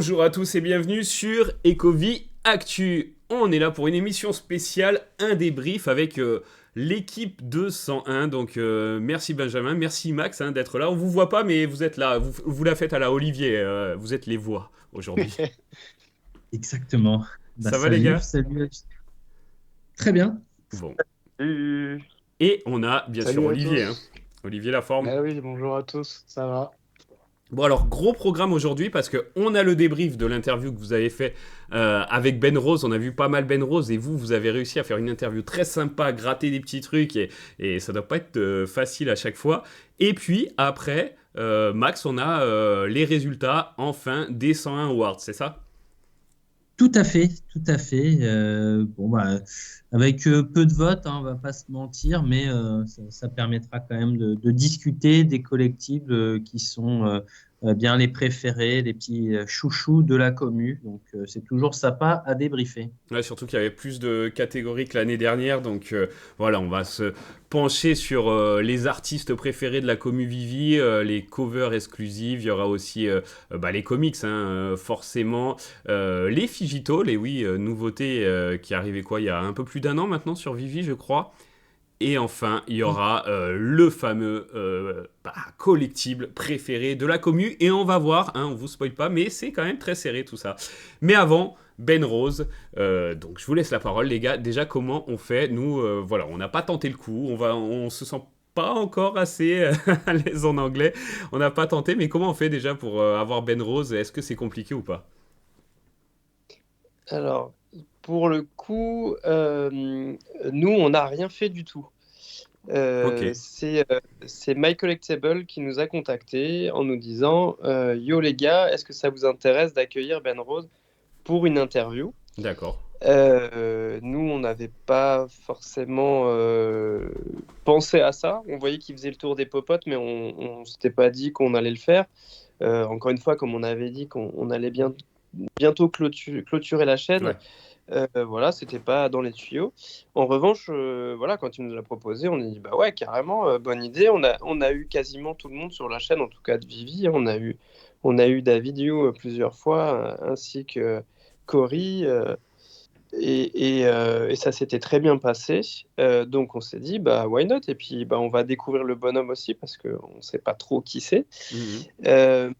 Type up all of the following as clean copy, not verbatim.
Bonjour à tous et bienvenue sur Ecovie Actu. On est là pour une émission spéciale, un débrief avec l'équipe de 101. Donc merci Benjamin, merci Max d'être là. On vous voit pas mais vous êtes là, vous la faites à la Olivier, vous êtes les voix aujourd'hui. Exactement. Ça va les Salut, gars? salut. Très bien. Bon. Salut, Et on a bien sûr salut à Olivier. tous. Olivier la forme. Ah oui, bonjour à tous, ça va? Bon alors gros programme aujourd'hui parce que on a le débrief de l'interview que vous avez fait avec Ben Rose. On a vu pas mal Ben Rose et vous avez réussi à faire une interview très sympa, gratter des petits trucs et ça doit pas être facile à chaque fois. Et puis après Max, on a les résultats enfin des 101 Awards, c'est ça? Tout à fait, tout à fait. Avec peu de votes, on va pas se mentir, mais ça permettra quand même de discuter des collectifs qui sont bien les préférés, les petits chouchous de la commu. Donc c'est toujours sympa à débriefer. Ouais, surtout qu'il y avait plus de catégories que l'année dernière, donc voilà, on va se pencher sur les artistes préférés de la commu Vivi, les covers exclusives, il y aura aussi les comics, forcément, les Figitals, et oui, nouveauté qui arrivait quoi, il y a un peu plus d'un an maintenant sur Vivi, je crois. Et enfin, il y Oui. aura le fameux collectible préféré de la commu. Et on va voir, on vous spoil pas, mais c'est quand même très serré tout ça. Mais avant, Ben Rose. Donc je vous laisse la parole, les gars. Déjà, comment on fait? Nous, voilà, on n'a pas tenté le coup. On se sent pas encore assez à l'aise en anglais. On n'a pas tenté, mais comment on fait déjà pour avoir Ben Rose? Est-ce que c'est compliqué ou pas? Alors, pour le coup, nous, on n'a rien fait du tout. Ok, C'est My Collectible qui nous a contactés en nous disant Yo les gars, est-ce que ça vous intéresse d'accueillir Ben Rose pour une interview? d'accord. Nous, on n'avait pas forcément pensé à ça. On voyait qu'il faisait le tour des popotes, mais on ne s'était pas dit qu'on allait le faire. Encore une fois, comme on avait dit qu'on allait bientôt clôturer la chaîne, Ouais. voilà, c'était pas dans les tuyaux. En revanche, voilà, quand il nous l'a proposé, on a dit bah ouais, carrément, bonne idée. On a eu quasiment tout le monde sur la chaîne, en tout cas de Vivi. On a eu David You plusieurs fois, ainsi que Cory. Et ça s'était très bien passé. Donc on s'est dit, bah why not? Et puis bah, on va découvrir le bonhomme aussi parce qu'on ne sait pas trop qui c'est. Mhm. Euh,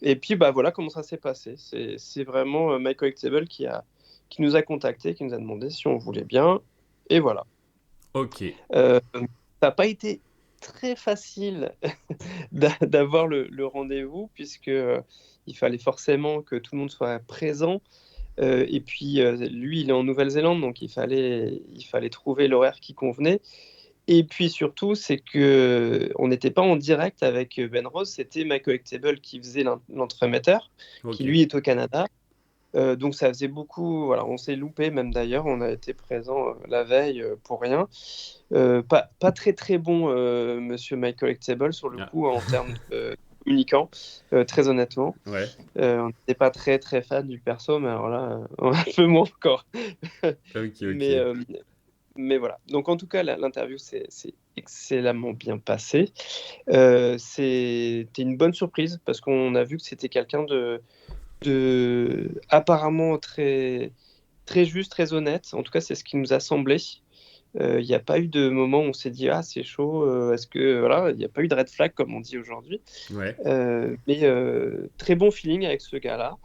et puis bah voilà comment ça s'est passé. C'est vraiment My Collectible qui nous a contactés, qui nous a demandé si on voulait bien. Et voilà. Ok. Ça n'a pas été très facile d'avoir le rendez-vous puisque il fallait forcément que tout le monde soit présent. Et puis, lui, il est en Nouvelle-Zélande, donc il fallait trouver l'horaire qui convenait. Et puis surtout, c'est que on n'était pas en direct avec Ben Rose, c'était My Collectible qui faisait l'entremetteur, qui Ok. lui est au Canada. Donc ça faisait beaucoup, voilà, on s'est loupé même d'ailleurs, on a été présent la veille pour rien. Pas très très bon, monsieur My Collectible, sur le Ah. coup, en termes de communicant, très honnêtement. Ouais. On n'était pas très très fan du perso, mais alors là, un peu moins encore. Ok, Mais, ok. euh, mais voilà. Donc en tout cas, l'interview c'est excellemment bien passé. C'était une bonne surprise parce qu'on a vu que c'était quelqu'un de apparemment très, très juste, très honnête. En tout cas, c'est ce qui nous a semblé. Il n'y a pas eu de moment où on s'est dit ah c'est chaud. Est-ce que voilà, il n'y a pas eu de red flag comme on dit aujourd'hui. Ouais. Mais très bon feeling avec ce gars-là.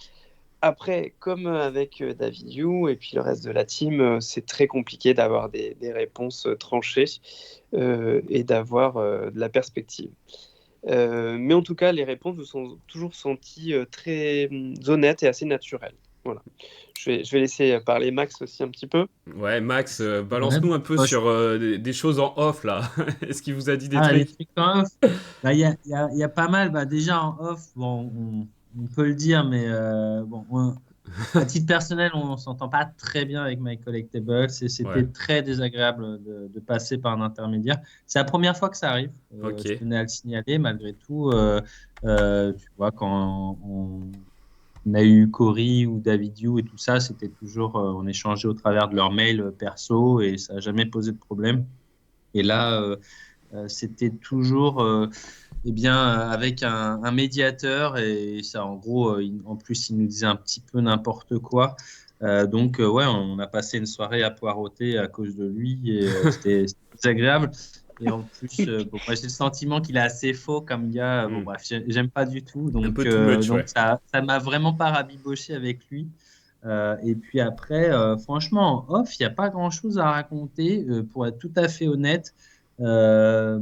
Après, comme avec David You et puis le reste de la team, c'est très compliqué d'avoir des réponses tranchées et d'avoir de la perspective. Mais en tout cas, les réponses nous sont toujours senties très honnêtes et assez naturelles. Voilà. Je vais laisser parler Max aussi un petit peu. Ouais, Max, Ouais. balance-nous un peu Moi, sur des choses en off là. Est-ce qu'il vous a dit des les trucs? trucs en off, il y a pas mal. Bah, déjà en off, bon, on peut le dire, mais à titre personnel, on s'entend pas très bien avec My Collectible. Ouais, C'était très désagréable de passer par un intermédiaire. C'est la première fois que ça arrive. ok. Je tenais à le signaler. Malgré tout, tu vois, quand on a eu Cory ou David You et tout ça, c'était toujours, on échangeait au travers de leurs mails perso et ça n'a jamais posé de problème. Et là, c'était toujours avec un médiateur et ça, en gros, en plus, il nous disait un petit peu n'importe quoi. Donc, ouais, on a passé une soirée à poireauter à cause de lui et c'était désagréable. Et en plus, bon, moi, j'ai le sentiment qu'il est assez faux comme gars. Bon, bref, j'aime pas du tout. Un Donc, peu too much, ouais. ça m'a vraiment pas rabiboché avec lui. Et puis après, franchement, en off, il n'y a pas grand-chose à raconter. Pour être tout à fait honnête, euh,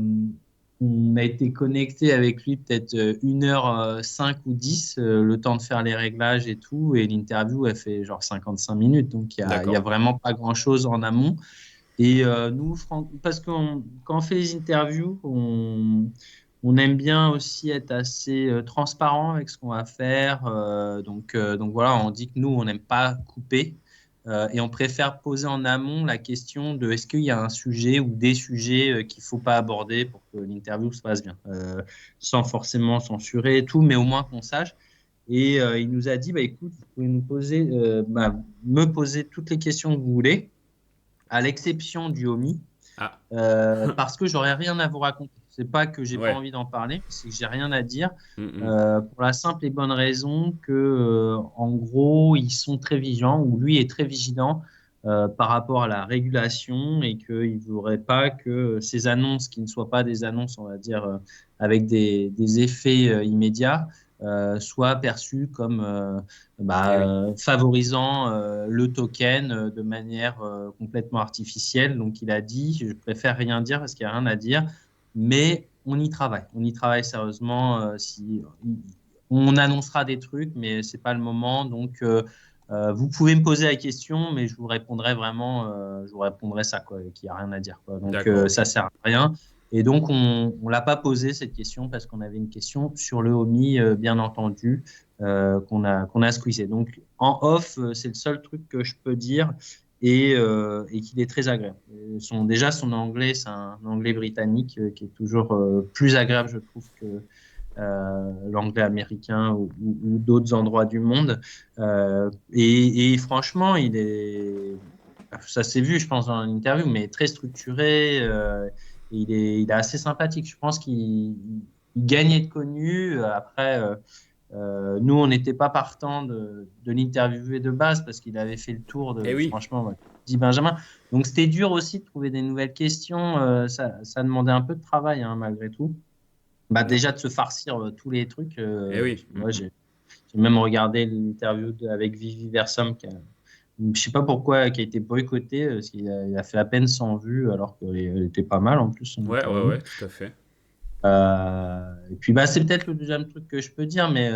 on a été connecté avec lui peut-être 1h05 ou 10, le temps de faire les réglages et tout. Et l'interview, elle fait genre 55 minutes. Donc, il y a D'accord. vraiment pas grand-chose en amont. Et nous, parce que quand on fait les interviews, on aime bien aussi être assez transparent avec ce qu'on va faire. Donc voilà, on dit que nous, on n'aime pas couper. Et on préfère poser en amont la question de est-ce qu'il y a un sujet ou des sujets qu'il ne faut pas aborder pour que l'interview se passe bien, sans forcément censurer et tout, mais au moins qu'on sache. Et il nous a dit, bah, écoute, vous pouvez me poser toutes les questions que vous voulez, à l'exception du HOMI, Ah, parce que j'aurais rien à vous raconter. C'est pas que j'ai pas ouais. envie d'en parler, c'est que j'ai rien à dire, Mm. pour la simple et bonne raison que, en gros, ils sont très vigilants, ou lui est très vigilant par rapport à la régulation et qu'il ne voudrait pas que ces annonces, qui ne soient pas des annonces, on va dire, avec des effets immédiats, soient perçues comme Eh oui. favorisant le token de manière complètement artificielle. Donc, il a dit, je préfère rien dire parce qu'il n'y a rien à dire, mais on y travaille. On y travaille sérieusement. On annoncera des trucs, mais c'est pas le moment. Donc, vous pouvez me poser la question, mais je vous répondrai vraiment, je vous répondrai ça, quoi, qu'il n'y a rien à dire, quoi. Donc, D'accord, ça ok. sert à rien. Et donc, on l'a pas posé cette question parce qu'on avait une question sur le HOMI, bien entendu, qu'on a squeezé. Donc, en off, c'est le seul truc que je peux dire et qu'il est très agréable. Déjà, son anglais, c'est un anglais britannique qui est toujours plus agréable, je trouve, que l'anglais américain ou d'autres endroits du monde. Et franchement, ça s'est vu, je pense, dans l'interview, mais très structuré. Il est assez sympathique. Je pense qu'il gagnait de connu. Après, nous, on n'était pas partant de l'interviewer de base parce qu'il avait fait le tour Eh oui. franchement, ouais, dit Benjamin. Donc, c'était dur aussi de trouver des nouvelles questions. Ça demandait un peu de travail, hein, malgré tout. Bah, Da- déjà de se farcir tous les trucs. Eh oui. Moi, j'ai même regardé l'interview avec Vivi Versom, je sais pas pourquoi, qui a été boycotté, parce qu'il a fait à peine 100 vues, alors qu'elle était pas mal en plus, son Ouais, ouais, interview. ouais, tout à fait. Et puis, bah, c'est peut-être le deuxième truc que je peux dire, mais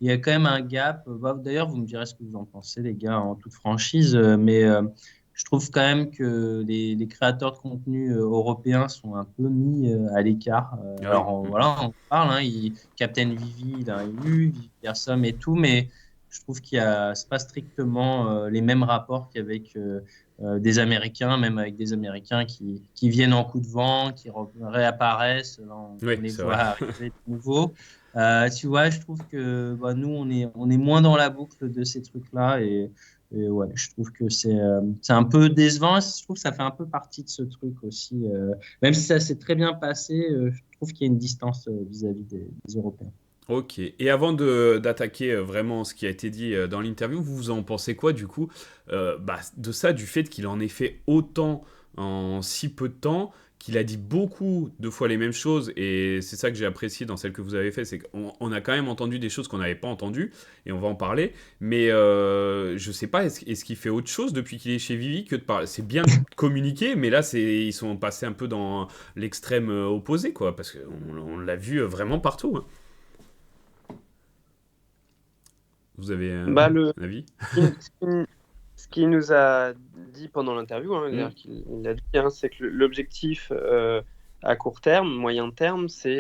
il y a quand même un gap. D'ailleurs, vous me direz ce que vous en pensez, les gars, en toute franchise, mais je trouve quand même que les créateurs de contenu européens sont un peu mis à l'écart. Ah oui. Alors, voilà, on parle, hein, Captain Vivi, il a eu, Vivi Versom et tout, mais je trouve c'est pas strictement les mêmes rapports qu'avec des Américains, même avec des Américains qui viennent en coup de vent, qui réapparaissent. Là, on Oui, les c'est voit vrai. arriver de nouveau. Tu vois, je trouve que nous, on est moins dans la boucle de ces trucs-là. Et ouais, je trouve que c'est un peu décevant. Je trouve que ça fait un peu partie de ce truc aussi. Même si ça s'est très bien passé, je trouve qu'il y a une distance vis-à-vis des Européens. Ok. Et avant d'attaquer vraiment ce qui a été dit dans l'interview, vous en pensez quoi du coup de ça, du fait qu'il en ait fait autant en si peu de temps, qu'il a dit beaucoup de fois les mêmes choses, et c'est ça que j'ai apprécié dans celle que vous avez fait, c'est qu'on a quand même entendu des choses qu'on n'avait pas entendues, et on va en parler, mais je sais pas, est-ce qu'il fait autre chose depuis qu'il est chez Vivi que de parler. C'est bien de communiquer, mais là ils sont passés un peu dans l'extrême opposé, quoi, parce qu'on l'a vu vraiment partout, hein. Vous avez Bah, un avis? ce qu'il nous a dit pendant l'interview, hein, Hmm. d'ailleurs il a dit, hein, c'est que l'objectif à court terme, moyen terme, c'est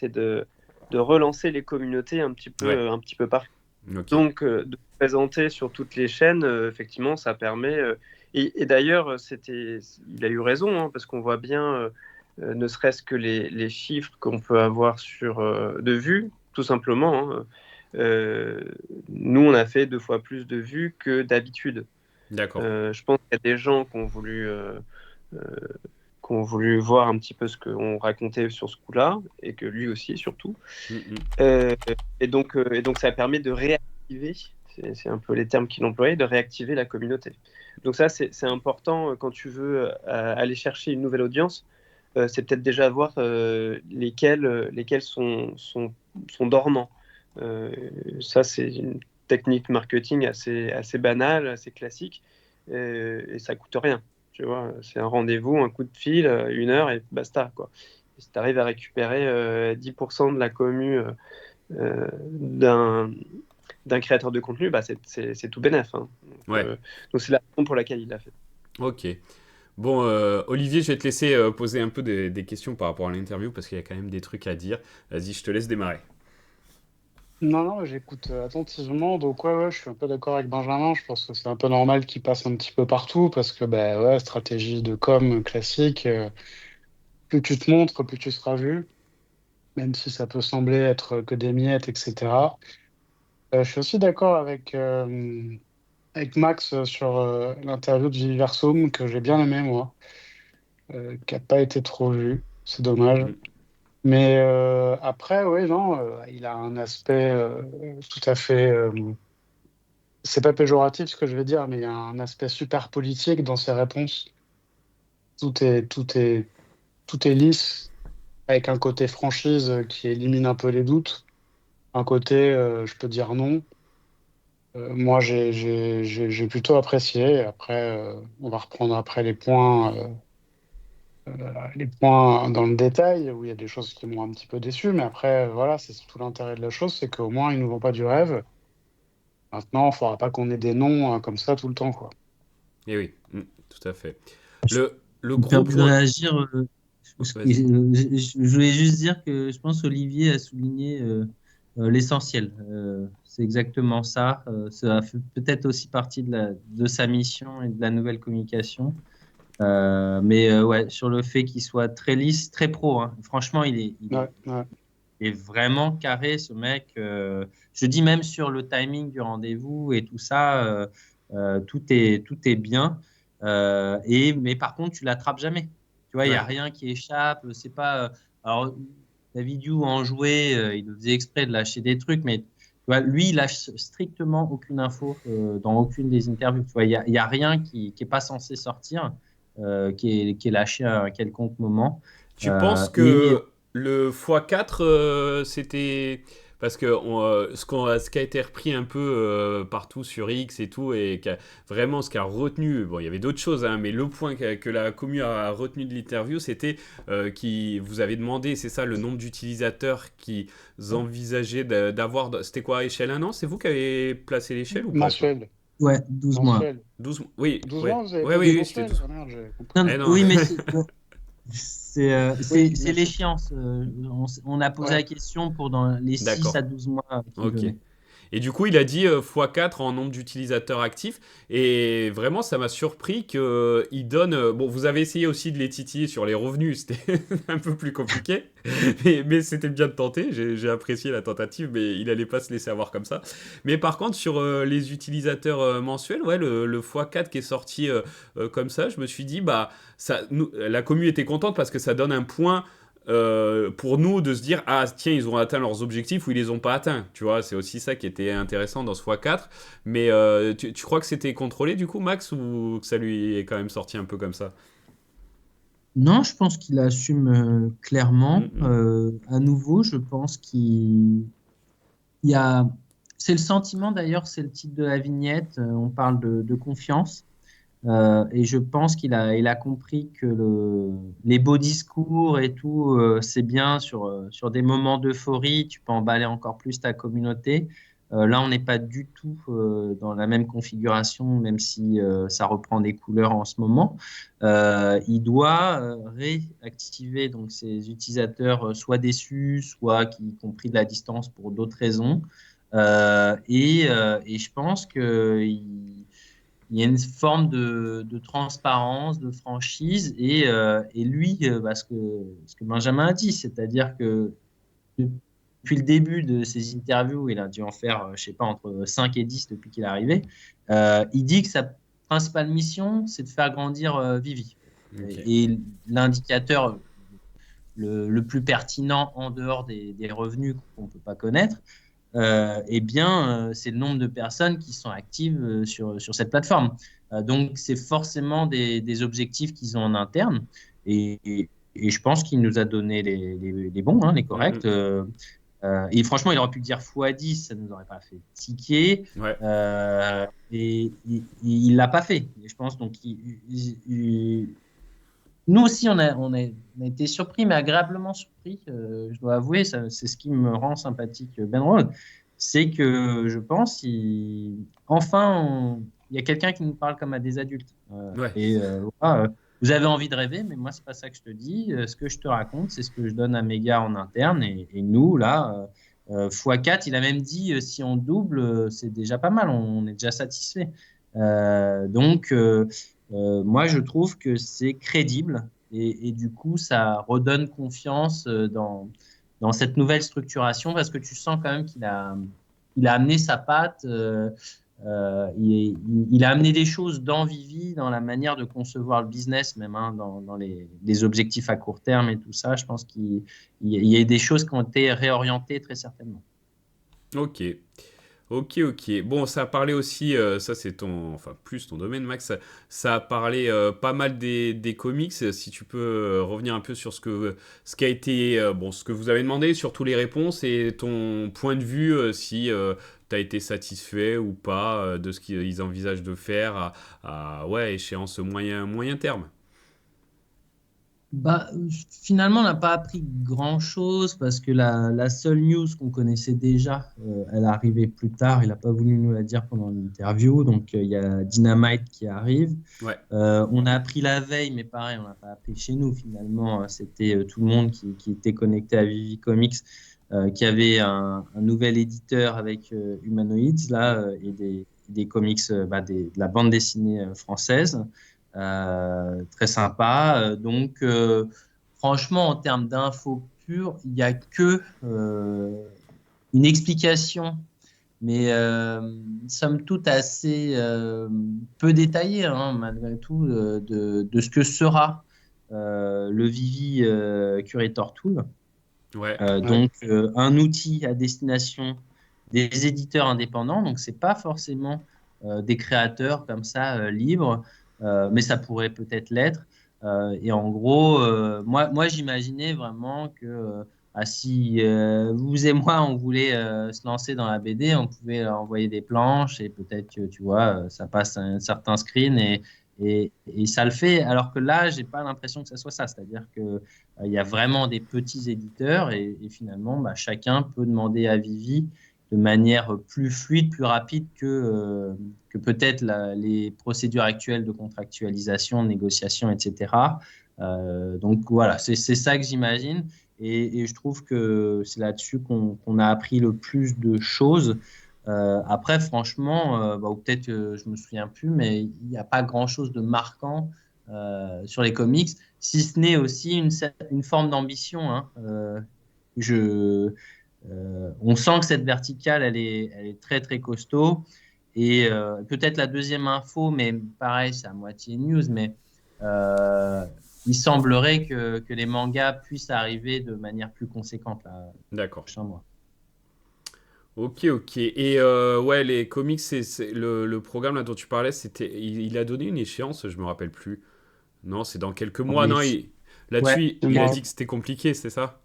de relancer les communautés Ouais, un petit peu partout. ok. Donc, de présenter sur toutes les chaînes, effectivement, ça permet. Et d'ailleurs, il a eu raison, hein, parce qu'on voit bien, ne serait-ce que les chiffres qu'on peut avoir de vues, tout simplement, hein. Euh, Nous, on a fait 2 fois plus de vues que d'habitude. D'accord. Je pense qu'il y a des gens euh, qui ont voulu voir un petit peu ce qu'on racontait sur ce coup-là, et que lui aussi, surtout. Mhm. Et donc, ça permet de réactiver, c'est un peu les termes qu'il employait, de réactiver la communauté. Donc ça, c'est important quand tu veux aller chercher une nouvelle audience. C'est peut-être déjà voir lesquels sont dormants. Ça, c'est une technique marketing assez banale, assez classique, et ça coûte rien. Tu vois, c'est un rendez-vous, un coup de fil, 1 heure et basta, quoi. Et si tu arrives à récupérer 10% de la commu d'un créateur de contenu, bah c'est tout bénef. Hein. Ouais, Donc c'est la raison pour laquelle il l'a fait. ok. Bon, Olivier, je vais te laisser poser un peu des questions par rapport à l'interview parce qu'il y a quand même des trucs à dire. Vas-y, je te laisse démarrer. Non, non, j'écoute attentivement. Donc, ouais, je suis un peu d'accord avec Benjamin. Je pense que c'est un peu normal qu'il passe un petit peu partout parce que, bah, ouais, stratégie de com classique, plus tu te montres, plus tu seras vu, même si ça peut sembler être que des miettes, etc. Je suis aussi d'accord avec Max sur l'interview de Viversum que j'ai bien aimé, moi, qui n'a pas été trop vu. C'est dommage. Mhm. Mais après, oui, non, il a un aspect tout à fait. C'est pas péjoratif ce que je vais dire, mais il y a un aspect super politique dans ses réponses. Tout est, tout est, tout est lisse, avec un côté franchise qui élimine un peu les doutes. Un côté, je peux dire non. Moi, j'ai plutôt apprécié. Après, on va reprendre après les points dans le détail, où il y a des choses qui m'ont un petit peu déçu. Mais après, voilà, c'est tout l'intérêt de la chose, c'est qu'au moins, ils nous vont pas du rêve. Maintenant, il ne faudra pas qu'on ait des noms comme ça tout le temps, quoi. Eh oui, tout à fait. Je Le me gros permets de point. réagir. Parce que, Vas-y. je voulais juste dire que je pense Olivier a souligné l'essentiel. C'est exactement ça. Ça fait peut-être aussi partie de sa mission et de la nouvelle communication. Mais ouais, sur le fait qu'il soit très lisse, très pro. Hein. Franchement, Ouais, ouais. il est vraiment carré, ce mec. Je dis même sur le timing du rendez-vous et tout ça, tout est bien. Mais par contre, tu l'attrapes jamais. Tu vois, il n'y a Ouais. rien qui échappe. C'est pas. Alors, David You en jouait, il faisait exprès de lâcher des trucs, mais tu vois, lui, il lâche strictement aucune info dans aucune des interviews. Tu vois, il y a rien qui est pas censé sortir, qui est lâché à un quelconque moment. Tu penses Et que le x4, c'était. Parce que ce qui a été repris un peu partout sur X et tout, et vraiment ce qui a retenu, bon, il y avait d'autres choses, hein, mais le point que la commu a retenu de l'interview, c'était qui vous avez demandé, c'est ça, le nombre d'utilisateurs qui envisageaient d'avoir. C'était quoi, échelle 1 an? C'est vous qui avez placé l'échelle ou pas ça? Mensuel. ouais, 12 mois. 12 Oui, 12 ouais. mois, vous avez Ouais, pas dit oui, c'était mensuel? 12. Ah merde, j'ai compris. Non, Eh non. oui, mais Oui, c'est mais l'échéance. On a posé ouais. la question pour dans les 6 à D'accord. 12 mois qu'il Ok. donnait. Et du coup, il a dit x4 en nombre d'utilisateurs actifs. Et vraiment, ça m'a surpris qu'il donne. Bon, vous avez essayé aussi de les titiller sur les revenus. C'était un peu plus compliqué. Mais c'était bien de tenter. J'ai apprécié la tentative, mais il allait pas se laisser avoir comme ça. Mais par contre, sur les utilisateurs mensuels, ouais, le x4 qui est sorti comme ça, je me suis dit, bah, la commu était contente parce que ça donne un point pour nous de se dire ah tiens ils ont atteint leurs objectifs ou ils les ont pas atteints, tu vois, c'est aussi ça qui était intéressant dans ce x4. Mais tu crois que c'était contrôlé du coup, Max, ou que ça lui est quand même sorti un peu comme ça? Non, je pense qu'il assume clairement. Mm, À nouveau, je pense qu'il y a. C'est le sentiment d'ailleurs, c'est le titre de la vignette. On parle de confiance. Et je pense il a compris que les beaux discours et tout, c'est bien sur des moments d'euphorie, tu peux emballer encore plus ta communauté. Là, on n'est pas du tout dans la même configuration, même si ça reprend des couleurs en ce moment. Il doit réactiver donc ses utilisateurs soit déçus, soit qui ont pris de la distance pour d'autres raisons. Et je pense que il y a une forme de transparence, de franchise, et lui, ce que Benjamin a dit, c'est-à-dire que depuis le début de ses interviews, il a dû en faire, je sais pas, entre 5 et 10 depuis qu'il est arrivé, il dit que sa principale mission, c'est de faire grandir Vivi. Ok. Et l'indicateur le plus pertinent en dehors des revenus qu'on ne peut pas connaître, c'est le nombre de personnes qui sont actives sur cette plateforme. Donc, c'est forcément des objectifs qu'ils ont en interne. Et je pense qu'il nous a donné les bons, hein, les corrects. Et franchement, il aurait pu dire x10, ça ne nous aurait pas fait tiquer. Ouais. Et il ne l'a pas fait. Et je pense donc nous aussi, on a été surpris, mais agréablement surpris. Je dois avouer, c'est ce qui me rend sympathique Ben Rhodes. C'est que je pense, il y a quelqu'un qui nous parle comme à des adultes. Ouais. Voilà, vous avez envie de rêver, mais moi, c'est pas ça que je te dis. Ce que je te raconte, c'est ce que je donne à mes gars en interne. Et nous, là, x4, il a même dit, si on double, c'est déjà pas mal, on est déjà satisfait. Moi, je trouve que c'est crédible et du coup, ça redonne confiance dans cette nouvelle structuration parce que tu sens quand même il a amené sa patte, il a amené des choses dans Vivi, dans la manière de concevoir le business, même hein, dans les objectifs à court terme et tout ça. Je pense qu'il y a des choses qui ont été réorientées très certainement. Ok. Ok. Bon, ça a parlé aussi, ça c'est enfin plus ton domaine, Max. Ça a parlé pas mal des comics. Si tu peux revenir un peu sur ce qui a été, ce que vous avez demandé, surtout les réponses et ton point de vue, si tu as été satisfait ou pas de ce qu'ils envisagent de faire à échéance moyen terme. Finalement, on n'a pas appris grand-chose parce que la seule news qu'on connaissait déjà, elle est arrivée plus tard. Il n'a pas voulu nous la dire pendant l'interview. Donc, il y a Dynamite qui arrive. Ouais. On a appris la veille, mais pareil, on n'a pas appris chez nous finalement. C'était tout le monde qui était connecté à Vivi Comics, qui avait un nouvel éditeur avec Humanoids là, et des comics, de la bande dessinée française. Très sympa. Franchement, en termes d'infos pures, il n'y a que une explication, mais somme toute assez peu détaillée, hein, malgré tout, de ce que sera le Vivi Curator Tool. Ouais. Un outil à destination des éditeurs indépendants. Donc, c'est pas forcément des créateurs comme ça libres, mais ça pourrait peut-être l'être. Et en gros, moi j'imaginais vraiment que si vous et moi, on voulait se lancer dans la BD, on pouvait envoyer des planches et peut-être que, tu vois, ça passe un certain screen et ça le fait. Alors que là, j'ai pas l'impression que ça soit ça. C'est-à-dire que il y a vraiment des petits éditeurs et finalement, chacun peut demander à Vivi de manière plus fluide, plus rapide que peut-être les procédures actuelles de contractualisation, de négociation, etc. Donc voilà, c'est ça que j'imagine. Et je trouve que c'est là-dessus qu'on a appris le plus de choses. Après, franchement, ou peut-être que je me souviens plus, mais il n'y a pas grand-chose de marquant sur les comics, si ce n'est aussi une forme d'ambition. Hein. On sent que cette verticale, elle est très très costaud. Et peut-être la deuxième info, mais pareil, c'est à moitié news, mais il semblerait que les mangas puissent arriver de manière plus conséquente là, D'accord. prochain mois. Ok. Et les comics, c'est le programme là dont tu parlais, il a donné une échéance, je me rappelle plus. Non, c'est dans quelques mois. Non, là-dessus, Ouais. il a dit que c'était compliqué, c'est ça?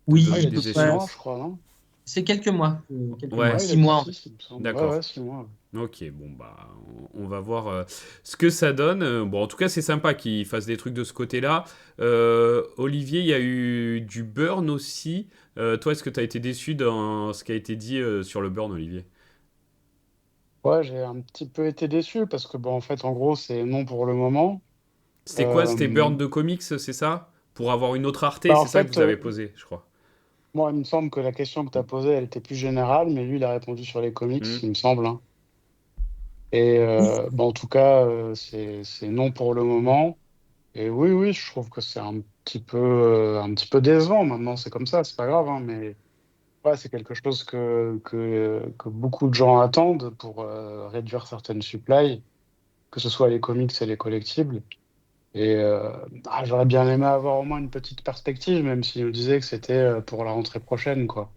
De Oui, donner Il a des dit 6 mois, échéances. je crois, non? c'est quelques mois. Ouais. Il a 6 dit mois. 6, il me semble. D'accord. 6 mois. Ok, bon bah on va voir ce que ça donne. Bon, en tout cas, c'est sympa qu'il fasse des trucs de ce côté-là. Olivier, il y a eu du burn aussi. Toi, est-ce que tu as été déçu dans ce qui a été dit sur le burn, Olivier? Ouais, j'ai un petit peu été déçu parce que, en fait, en gros, c'est non pour le moment. C'était quoi? C'était Euh, burn de comics, c'est ça? Pour avoir une autre Arte, En c'est ça que fait, vous avez posé, je crois. moi, il me semble que la question que tu as posée, elle était plus générale, mais lui, il a répondu sur les comics, Hmm. il me semble. Hein. Et en tout cas, c'est non pour le moment. Et oui, je trouve que c'est un petit peu décevant. Maintenant, c'est comme ça, c'est pas grave, hein, mais ouais, c'est quelque chose que beaucoup de gens attendent pour réduire certaines supplies, que ce soit les comics et les collectibles. Et j'aurais bien aimé avoir au moins une petite perspective, même s'il nous disait que c'était pour la rentrée prochaine, quoi.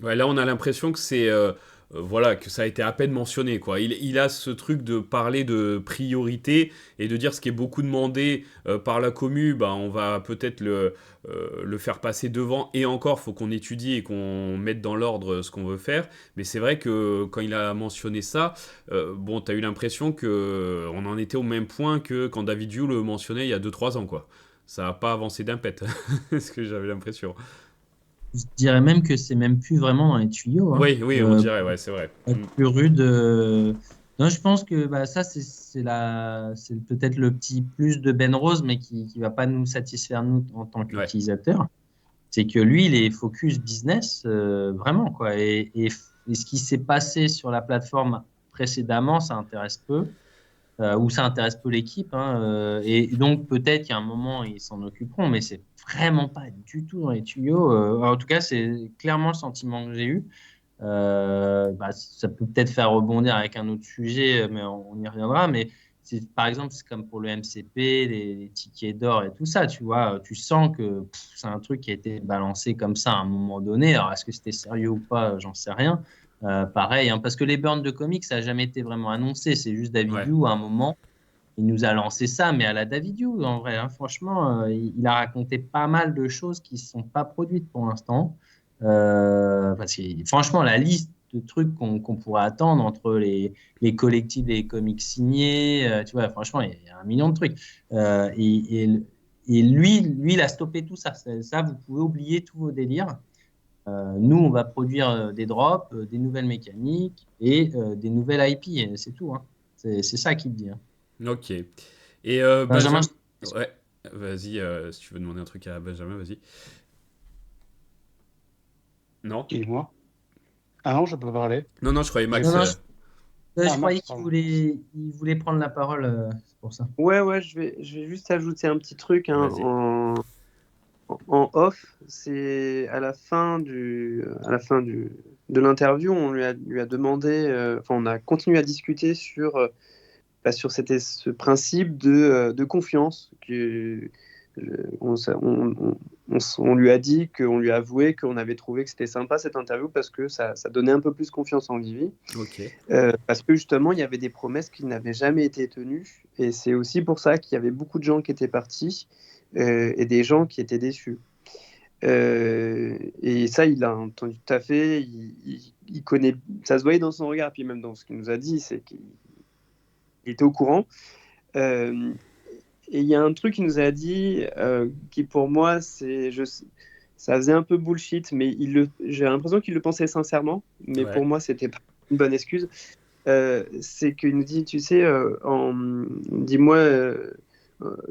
Ouais, là, on a l'impression que voilà, que ça a été à peine mentionné, quoi. Il a ce truc de parler de priorité et de dire ce qui est beaucoup demandé par la commu, bah, on va peut-être le faire passer devant. Et encore, faut qu'on étudie et qu'on mette dans l'ordre ce qu'on veut faire. Mais c'est vrai que quand il a mentionné ça, bon, t'as eu l'impression que on en était au même point que quand David Yu le mentionnait il y a 2 3 ans, quoi. Ça n'a pas avancé d'un pet, c'est ce que j'avais l'impression. Je dirais même que c'est même plus vraiment dans les tuyaux, hein. Oui, oui, on dirait, ouais, c'est vrai. Être plus rude. Non, je pense que bah, ça, c'est peut-être le petit plus de Ben Rose, mais qui va pas nous satisfaire, nous, en tant Ouais. qu'utilisateurs. C'est que lui, il est focus business, vraiment, quoi. Et ce qui s'est passé sur la plateforme précédemment, ça intéresse peu, ou ça intéresse peu l'équipe, hein, et donc, peut-être qu'à un moment, ils s'en occuperont, mais c'est vraiment pas du tout dans les tuyaux. En tout cas, c'est clairement le sentiment que j'ai eu. Bah, ça peut peut-être faire rebondir avec un autre sujet, mais on y reviendra. Mais par exemple, c'est comme pour le MCP, les tickets d'or et tout ça, tu vois. Tu sens que c'est un truc qui a été balancé comme ça à un moment donné. Alors, est-ce que c'était sérieux ou pas? J'en sais rien. Pareil, hein, parce que les burns de comics, ça n'a jamais été vraiment annoncé. C'est juste David Ouais. Yu, à un moment, il nous a lancé ça, mais à la David Yu, en vrai, hein. Franchement, il a raconté pas mal de choses qui ne sont pas produites pour l'instant. Parce que, franchement, la liste de trucs qu'on pourrait attendre entre les collectifs et les comics signés, tu vois, franchement, il y a un million de trucs. Et lui, il a stoppé tout ça. Ça, vous pouvez oublier tous vos délires. Nous, on va produire des drops, des nouvelles mécaniques et des nouvelles IP. Et c'est tout, hein. C'est ça qu'il dit, hein. Ok. Et Benjamin, Benjamin. Ouais, vas-y, si tu veux demander un truc à Benjamin, vas-y. Non? Et moi? Ah non, je peux parler. Non, non, je croyais non, Max. non, Ah, je croyais Max, qu'il pardon. voulait prendre la parole, c'est pour ça. Ouais, je vais juste ajouter un petit truc, hein, Vas-y. en off. C'est à la fin de l'interview, on lui a demandé, enfin, on a continué à discuter sur ce principe de confiance. On lui a dit, qu'on lui a avoué qu'on avait trouvé que c'était sympa cette interview parce que ça donnait un peu plus confiance en Vivi. Ok. Parce que justement, il y avait des promesses qui n'avaient jamais été tenues. Et c'est aussi pour ça qu'il y avait beaucoup de gens qui étaient partis et des gens qui étaient déçus. Et ça, il a entendu tout à fait. Il connaît, ça se voyait dans son regard, puis même dans ce qu'il nous a dit, c'est qu'il était au courant. Euh, et il y a un truc qu'il nous a dit qui, pour moi, ça faisait un peu bullshit, mais j'ai l'impression qu'il le pensait sincèrement. Mais Ouais. pour moi, c'était pas une bonne excuse. C'est qu'il nous dit, tu sais, dis-moi,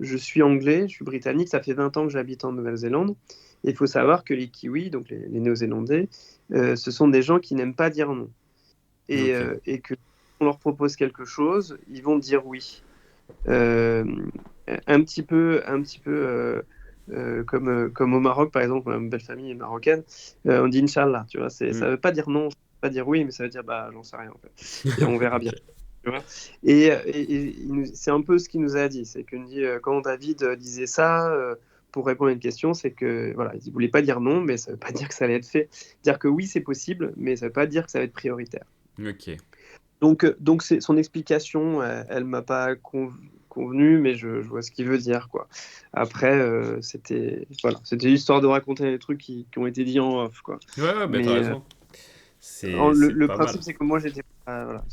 je suis anglais, je suis britannique, ça fait 20 ans que j'habite en Nouvelle-Zélande. Il faut savoir que les Kiwis, donc les Néo-Zélandais, ce sont des gens qui n'aiment pas dire non. Ok. Et que on leur propose quelque chose, ils vont dire oui. Euh, comme au Maroc, par exemple, une belle famille marocaine, on dit Inch'Allah, tu vois, Hmm. ça veut pas dire non, ça veut pas dire oui, mais ça veut dire bah j'en sais rien en fait, et on verra bien. Ok. Tu vois. Et c'est un peu ce qu'il nous a dit, c'est qu'il nous dit quand David disait ça pour répondre à une question, c'est que voilà, il voulait pas dire non, mais ça veut pas dire que ça allait être fait. Dire que oui, c'est possible, mais ça veut pas dire que ça va être prioritaire. Ok. Donc son explication, elle m'a pas convenu, mais je vois ce qu'il veut dire, quoi. Après, c'était l'histoire de raconter les trucs qui ont été dits en off, quoi. Ouais, ouais, bah t'as Mais raison. C'est le pas mal. principe, c'est que moi, j'étais voilà,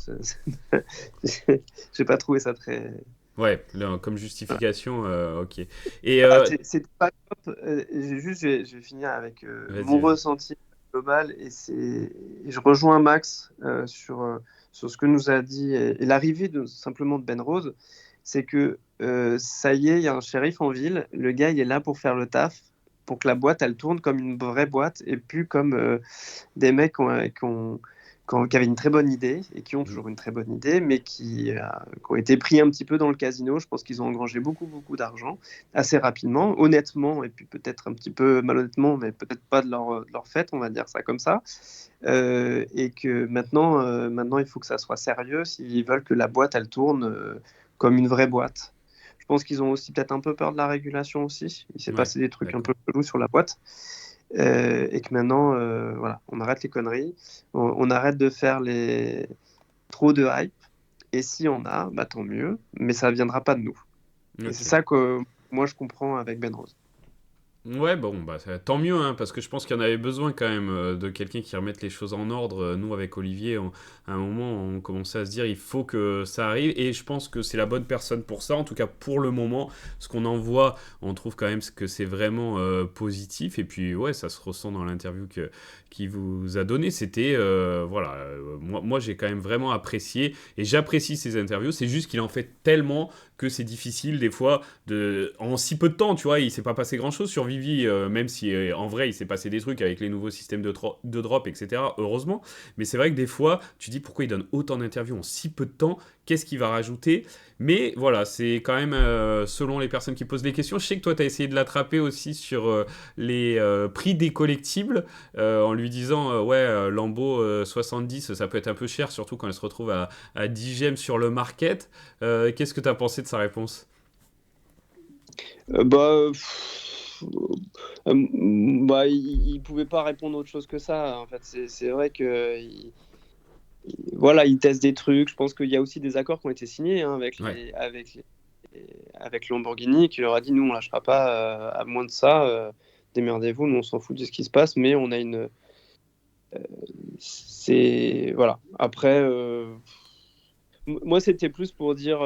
j'ai pas trouvé ça très. Ouais, comme Voilà. justification, ok. Et C'est pas top. Je vais finir avec vas-y, mon vas-y. ressenti global et je rejoins Max sur ce que nous a dit et l'arrivée simplement de Ben Rose, c'est que ça y est, il y a un shérif en ville, le gars il est là pour faire le taf, pour que la boîte elle tourne comme une vraie boîte et plus comme des mecs qui avaient une très bonne idée et qui ont Hmm. toujours une très bonne idée, mais qui ont été pris un petit peu dans le casino. Je pense qu'ils ont engrangé beaucoup, beaucoup d'argent assez rapidement, honnêtement, et puis peut-être un petit peu malhonnêtement, mais peut-être pas de leur fait, on va dire ça comme ça. Et que maintenant, il faut que ça soit sérieux s'ils veulent que la boîte, elle tourne comme une vraie boîte. Je pense qu'ils ont aussi peut-être un peu peur de la régulation aussi. Il s'est Ouais, passé des trucs un d'accord. peu chelous sur la boîte. Et que maintenant, voilà, on arrête les conneries, on arrête de faire trop de hype. Et si on a, bah, tant mieux, mais ça ne viendra pas de nous. Et c'est Ok. ça que moi je comprends avec Ben Rose. Ouais, bon, bah, tant mieux, hein, parce que je pense qu'il y en avait besoin quand même de quelqu'un qui remette les choses en ordre. Nous, avec Olivier, à un moment, on commençait à se dire il faut que ça arrive, et je pense que c'est la bonne personne pour ça, en tout cas pour le moment. Ce qu'on en voit, on trouve quand même que c'est vraiment positif, et puis ouais, ça se ressent dans l'interview qu'il vous a donné. C'était, voilà, moi j'ai quand même vraiment apprécié, et j'apprécie ces interviews, c'est juste qu'il en fait tellement que c'est difficile des fois en si peu de temps, tu vois, il s'est pas passé grand chose sur Vivi, même si en vrai il s'est passé des trucs avec les nouveaux systèmes de drop, etc. Heureusement, mais c'est vrai que des fois tu dis pourquoi il donne autant d'interviews en si peu de temps, qu'est-ce qu'il va rajouter? Mais voilà, c'est quand même selon les personnes qui posent des questions. Je sais que toi tu as essayé de l'attraper aussi sur les prix des collectibles en lui disant ouais, Lambeau 70 ça peut être un peu cher, surtout quand elle se retrouve à 10 gemmes sur le market. Qu'est-ce que tu as pensé de sa réponse? Bah, bah, il pouvait pas répondre autre chose que ça. En fait, c'est vrai que voilà, il teste des trucs. Je pense qu'il y a aussi des accords qui ont été signés hein, Ouais. avec Lamborghini, qui leur a dit nous on lâchera pas à moins de ça. Démerdez-vous, nous on s'en fout de ce qui se passe, mais on a une. C'est voilà. Après, moi c'était plus pour dire.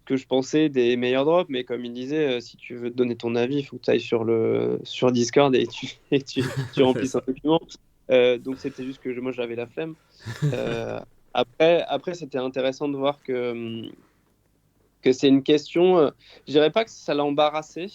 Que je pensais des meilleurs drops, mais comme il disait, si tu veux te donner ton avis, il faut que tu ailles sur Discord et tu C'est remplisses un ça. document. Donc c'était juste que moi j'avais la flemme. Euh, après c'était intéressant de voir que c'est une question. Je dirais pas que ça l'a embarrassé,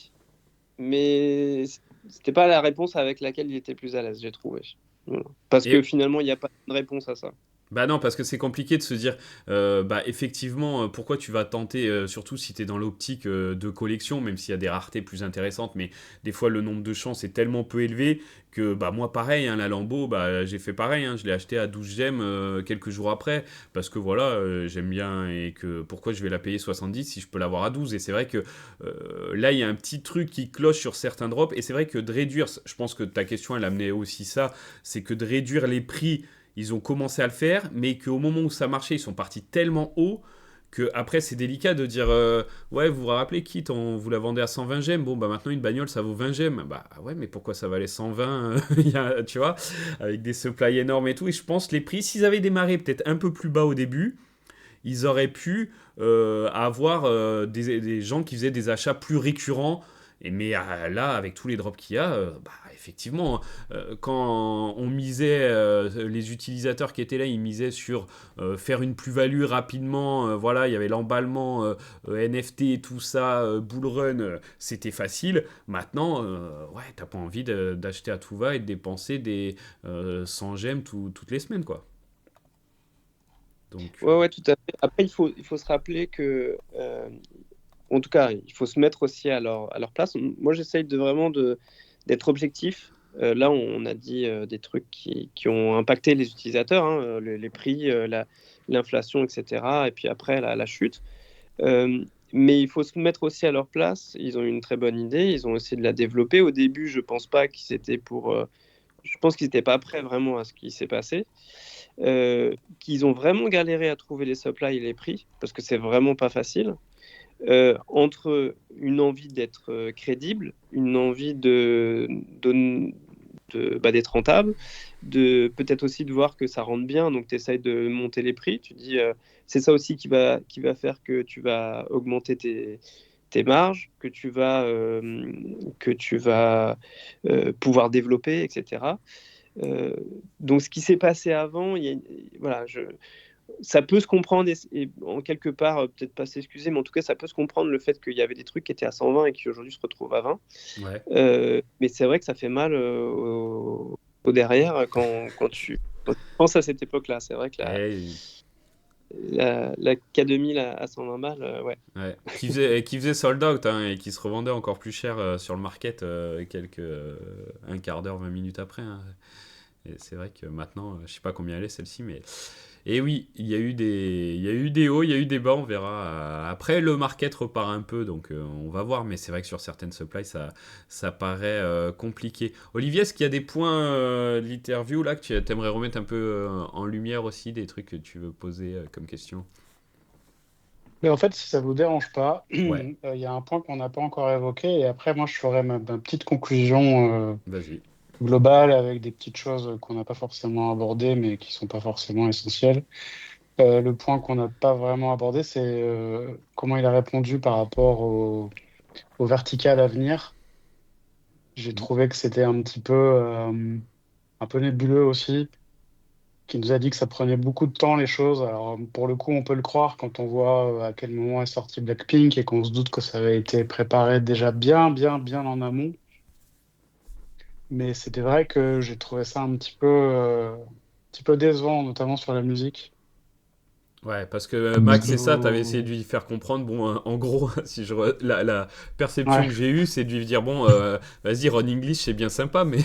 mais c'était pas la réponse avec laquelle il était plus à l'aise, j'ai trouvé. Voilà. Parce que Et finalement, il n'y a pas de réponse à ça. bah non, parce que c'est compliqué de se dire, bah effectivement, pourquoi tu vas tenter, surtout si tu es dans l'optique de collection, même s'il y a des raretés plus intéressantes, mais des fois le nombre de chances est tellement peu élevé que bah moi pareil, hein, la Lambo, bah j'ai fait pareil, hein, je l'ai acheté à 12 gemmes quelques jours après, parce que voilà, j'aime bien, et que pourquoi je vais la payer 70 si je peux l'avoir à 12. Et c'est vrai que là, il y a un petit truc qui cloche sur certains drops, et c'est vrai que de réduire, je pense que ta question, elle amenait aussi ça, c'est que de réduire les prix, ils ont commencé à le faire, mais qu'au moment où ça marchait, ils sont partis tellement haut que après c'est délicat de dire ouais, vous vous rappelez, Kit, on vous la vendait à 120 gemmes, bon bah maintenant une bagnole ça vaut 20 gemmes. Bah ouais, mais pourquoi ça valait 120 tu vois, avec des supplies énormes et tout. Et je pense que les prix, s'ils avaient démarré peut-être un peu plus bas au début, ils auraient pu avoir des gens qui faisaient des achats plus récurrents. Mais là, avec tous les drops qu'il y a, bah, effectivement, quand on misait, les utilisateurs qui étaient là, ils misaient sur faire une plus-value rapidement. Voilà, il y avait l'emballement NFT et tout ça, bullrun, c'était facile. Maintenant, ouais, t'as pas envie d'acheter à tout va et de dépenser des 100 gemmes toutes les semaines, quoi. Donc, Ouais, ouais, tout à fait. Après, il faut se rappeler que en tout cas, il faut se mettre aussi à leur place. Moi, j'essaye d'être objectif. Là, on a dit des trucs qui ont impacté les utilisateurs, hein, les prix, l'inflation, etc. Et puis après, la chute. Euh, mais il faut se mettre aussi à leur place. Ils ont eu une très bonne idée. Ils ont essayé de la développer. Au début, je pense pas qu'ils étaient je pense qu'ils n'étaient pas prêts vraiment à ce qui s'est passé. Qu'ils ont vraiment galéré à trouver les supplies et les prix, parce que c'est vraiment pas facile. Entre une envie d'être crédible, une envie d'être rentable, de peut-être aussi de voir que ça rentre bien, donc tu essayes de monter les prix. Tu dis, c'est ça aussi qui va faire que tu vas augmenter tes marges, que tu vas pouvoir développer, etc. Donc ce qui s'est passé avant, voilà, ça peut se comprendre et en quelque part, peut-être pas s'excuser, mais en tout cas, ça peut se comprendre le fait qu'il y avait des trucs qui étaient à 120 et qui aujourd'hui se retrouvent à 20. ouais. Mais c'est vrai que ça fait mal au derrière quand tu penses à cette époque-là. C'est vrai que Et l'académie là, à 120 balles, ouais. ouais. Qui faisait sold out, hein, et qui se revendait encore plus cher sur le market un quart d'heure, 20 minutes après, hein. Et c'est vrai que maintenant, je sais pas combien elle est celle-ci, mais Et oui, il y a eu des hauts, il y a eu des bas, on verra. Après, le market repart un peu, donc on va voir. Mais c'est vrai que sur certaines supplies, ça paraît compliqué. Olivier, est-ce qu'il y a des points de l'interview là que tu aimerais remettre un peu en lumière aussi, des trucs que tu veux poser comme question? Mais en fait, si ça vous dérange pas, Ouais, il y a un point qu'on n'a pas encore évoqué. Et après, moi, je ferai ma petite conclusion vas-y. globale avec des petites choses qu'on n'a pas forcément abordées, mais qui sont pas forcément essentielles. Le point qu'on n'a pas vraiment abordé, c'est comment il a répondu par rapport au vertical à venir. J'ai trouvé que c'était un peu nébuleux aussi, qui nous a dit que ça prenait beaucoup de temps les choses. Alors pour le coup, on peut le croire quand on voit à quel moment est sorti Blackpink et qu'on se doute que ça avait été préparé déjà bien, bien, bien en amont. Mais c'était vrai que j'ai trouvé ça un petit peu décevant, notamment sur la musique. Ouais, parce que Parce Max, que, c'est ça, t'avais essayé de lui faire comprendre. Bon, en gros, si la perception ouais. que j'ai eue, c'est de lui dire bon, vas-y, Ron English, c'est bien sympa, mais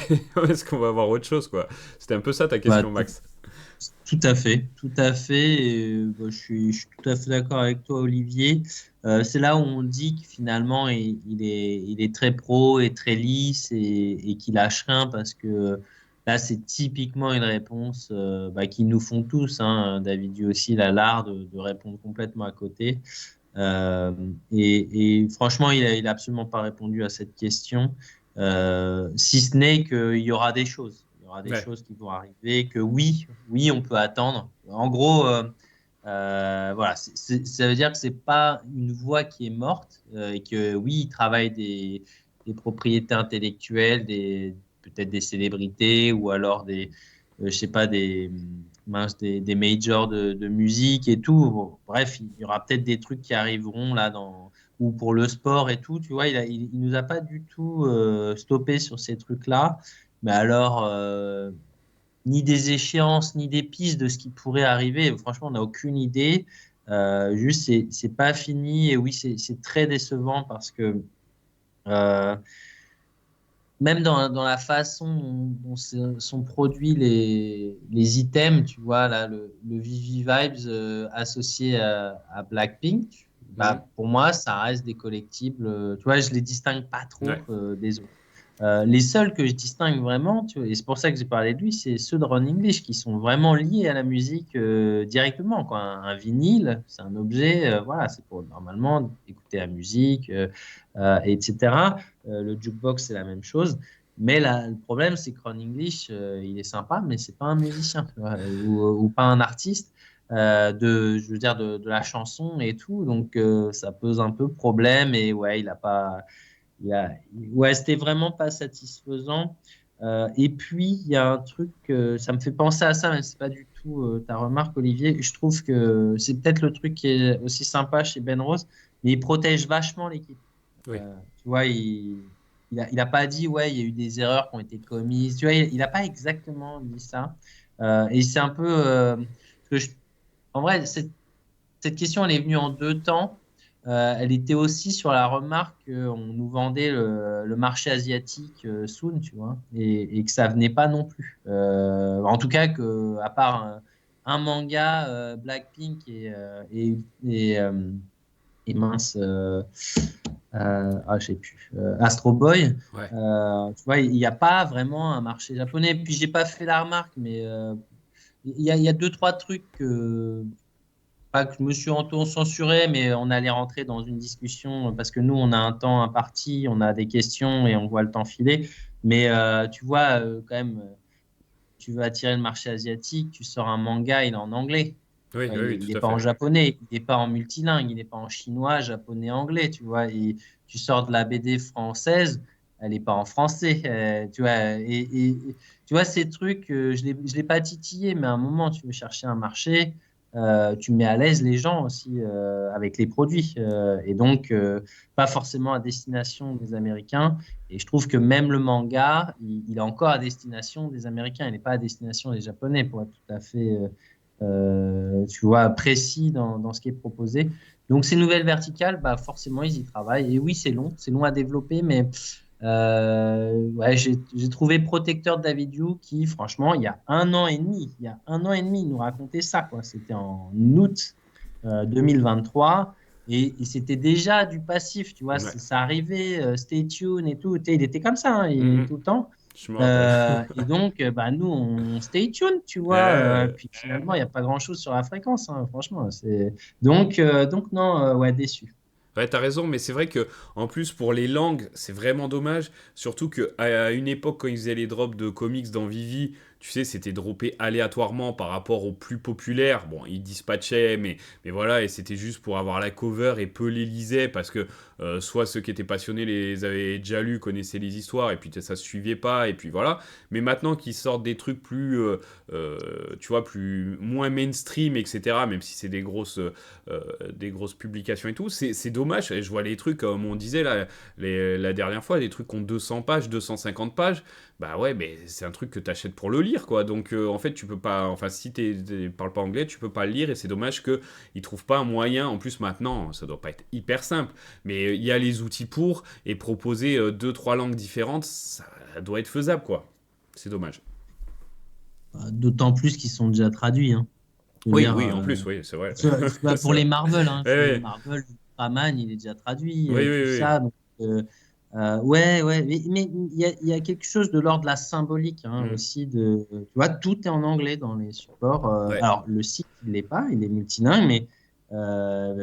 est-ce qu'on va voir autre chose, quoi? C'était un peu ça ta Bah, question, Max. tout à fait, tout à fait. Et, bah, je suis tout à fait d'accord avec toi, Olivier. C'est là où on dit que finalement, il est très pro et très lisse et qu'il lâche rien parce que là, c'est typiquement une réponse bah, qu'ils nous font tous. Hein. David Dio aussi, il a l'art de répondre complètement à côté. Euh, et franchement, il a absolument pas répondu à cette question, si ce n'est qu'il y aura des choses. Il y aura des Ouais, choses qui vont arriver, que oui, oui, on peut attendre. En gros, voilà, ça veut dire que c'est pas une voix qui est morte et que oui, il travaille des propriétés intellectuelles, peut-être des célébrités ou alors je sais pas, des majors de musique et tout. Bon, bref, il y aura peut-être des trucs qui arriveront là ou pour le sport et tout. Tu vois, il nous a pas du tout stoppé sur ces trucs-là. Mais alors, ni des échéances, ni des pistes de ce qui pourrait arriver. Franchement, on n'a aucune idée. Juste, c'est pas fini. Et oui, c'est très décevant parce que euh, même dans la façon dont sont produits les items, tu vois, là, le Vivi Vibes associé à Blackpink, mhm, bah, pour moi, ça reste des collectibles. Tu vois, je les distingue pas trop ouais, des autres. Les seuls que je distingue vraiment, tu vois, et c'est pour ça que j'ai parlé de lui, c'est ceux de Ron English qui sont vraiment liés à la musique directement, quoi. Un vinyle, c'est un objet, voilà, c'est pour normalement écouter la musique, etc. Le jukebox, c'est la même chose. Mais là, le problème, c'est que Ron English, il est sympa, mais c'est pas un musicien, tu vois, ou pas un artiste. Je veux dire, de la chanson et tout, donc ça pose un peu problème et ouais, il a pas, ouais, c'était vraiment pas satisfaisant. Et puis, il y a un truc, ça me fait penser à ça, mais c'est pas du tout ta remarque, Olivier. Je trouve que c'est peut-être le truc qui est aussi sympa chez Ben Rose, mais il protège vachement l'équipe. oui, Tu vois, il a pas dit, ouais, il y a eu des erreurs qui ont été commises. Tu vois, il a pas exactement dit ça. Et c'est un peu, que en vrai, cette question, elle est venue en deux temps. Elle était aussi sur la remarque qu'on nous vendait le marché asiatique soon, tu vois, et que ça venait pas non plus. En tout cas, que à part un manga Blackpink et mince, je sais plus, Astro Boy, ouais. tu vois, il n'y a pas vraiment un marché japonais. Puis j'ai pas fait la remarque, mais il y a deux trois trucs pas que je me suis auto-censuré, mais on allait rentrer dans une discussion parce que nous, on a un temps imparti, on a des questions et on voit le temps filer. Mais tu vois, quand même, tu veux attirer le marché asiatique, tu sors un manga, il est en anglais. Oui, oui, Ouais, oui, il tout n'est à pas en fait. japonais, il n'est pas en multilingue, il n'est pas en chinois, japonais, anglais, tu vois. Et tu sors de la BD française, elle n'est pas en français, tu vois. Tu vois, ces trucs, je l'ai pas titillé, mais à un moment, tu veux chercher un marché, tu mets à l'aise les gens aussi avec les produits. Et donc, pas forcément à destination des Américains. Et je trouve que même le manga, il est encore à destination des Américains, il n'est pas à destination des Japonais, pour être tout à fait tu vois, précis dans ce qui est proposé. Donc, ces nouvelles verticales, bah, forcément, ils y travaillent. Et oui, c'est long à développer, mais Ouais, j'ai trouvé Protecteur de David Yu qui, franchement, il nous racontait ça, quoi. C'était en août 2023 et c'était déjà du passif, tu vois. Ouais. Ça arrivait, stay tuned et tout. Tu sais, il était comme ça, hein, Mhm. tout le temps. Je me rappelle. Et donc, bah, nous, on stay tuned, tu vois. Ouais. Puis finalement, il n'y a pas grand-chose sur la fréquence, hein, franchement. Donc non, ouais, déçu. Ouais, t'as raison, mais c'est vrai que en plus pour les langues, c'est vraiment dommage. Surtout que à une époque, quand ils faisaient les drops de comics dans Vivi, tu sais, c'était droppé aléatoirement par rapport aux plus populaires. Bon, ils dispatchaient, mais voilà, et c'était juste pour avoir la cover et peu les lisaient parce que soit ceux qui étaient passionnés les avaient déjà lus, connaissaient les histoires, et puis ça se suivait pas, et puis voilà. Mais maintenant qu'ils sortent des trucs plus, tu vois, plus moins mainstream, etc. Même si c'est des grosses publications et tout. C'est dommage. Et je vois les trucs, comme on disait là, la dernière fois, des trucs qui ont 200 pages, 250 pages. Bah ouais, mais c'est un truc que tu achètes pour le lire, quoi. Donc en fait, tu peux pas. Enfin, si tu parles pas anglais, tu peux pas le lire. Et c'est dommage qu'ils trouvent pas un moyen. En plus, maintenant, ça doit pas être hyper simple. Mais il y a les outils pour. Et proposer deux, trois langues différentes, ça doit être faisable, quoi. C'est dommage. D'autant plus qu'ils sont déjà traduits, hein. Je veux Oui, dire, oui, en plus, oui, c'est vrai. bah, pour les Ça- Marvel, hein, Ouais, ouais. Marvel, Ultraman, il est déjà traduit, Oui, tout oui, oui. ça. Donc, ouais, ouais, mais il y a quelque chose de l'ordre de la symbolique, hein, Mm. aussi. Tu vois, tout est en anglais dans les supports. Ouais. Alors, le site, il l'est pas, il est multilingue, mais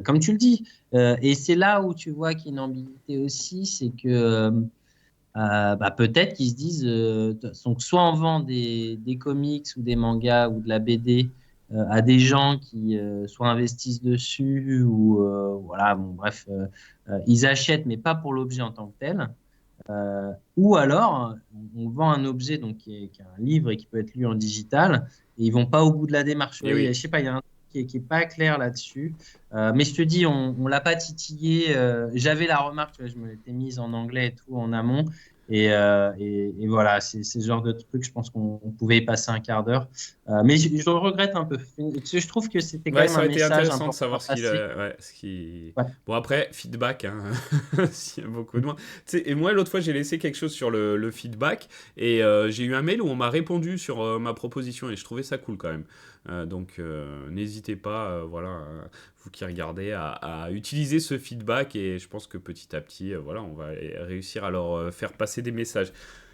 comme tu le dis, et c'est là où tu vois qu'il y a une ambiguïté aussi, c'est que bah, peut-être qu'ils se disent, donc soit on vend des comics ou des mangas ou de la BD à des gens qui soit investissent dessus ou voilà, bon, bref, ils achètent mais pas pour l'objet en tant que tel. Ou alors on vend un objet donc qui est un livre et qui peut être lu en digital et ils vont pas au bout de la démarche. Et Ouais, oui. je sais pas, il y a un truc qui est pas clair là-dessus. Mais je te dis, on l'a pas titillé. J'avais la remarque, tu vois, je me l'étais mise en anglais et tout en amont. Et voilà, c'est ce genre de truc, je pense qu'on pouvait y passer un quart d'heure. Mais je le regrette un peu. Je trouve que c'était quand Ouais, même ça un aurait été message intéressant de important à savoir ce qu'il passer. a. Ouais, ce qui... Ouais. Bon, après, feedback, hein. S'il y a beaucoup de monde. Tu sais, et moi, l'autre fois, j'ai laissé quelque chose sur le feedback et j'ai eu un mail où on m'a répondu sur ma proposition et je trouvais ça cool quand même. Donc, n'hésitez pas, voilà, vous qui regardez, à utiliser ce feedback et je pense que petit à petit, voilà, on va réussir à leur faire passer des messages.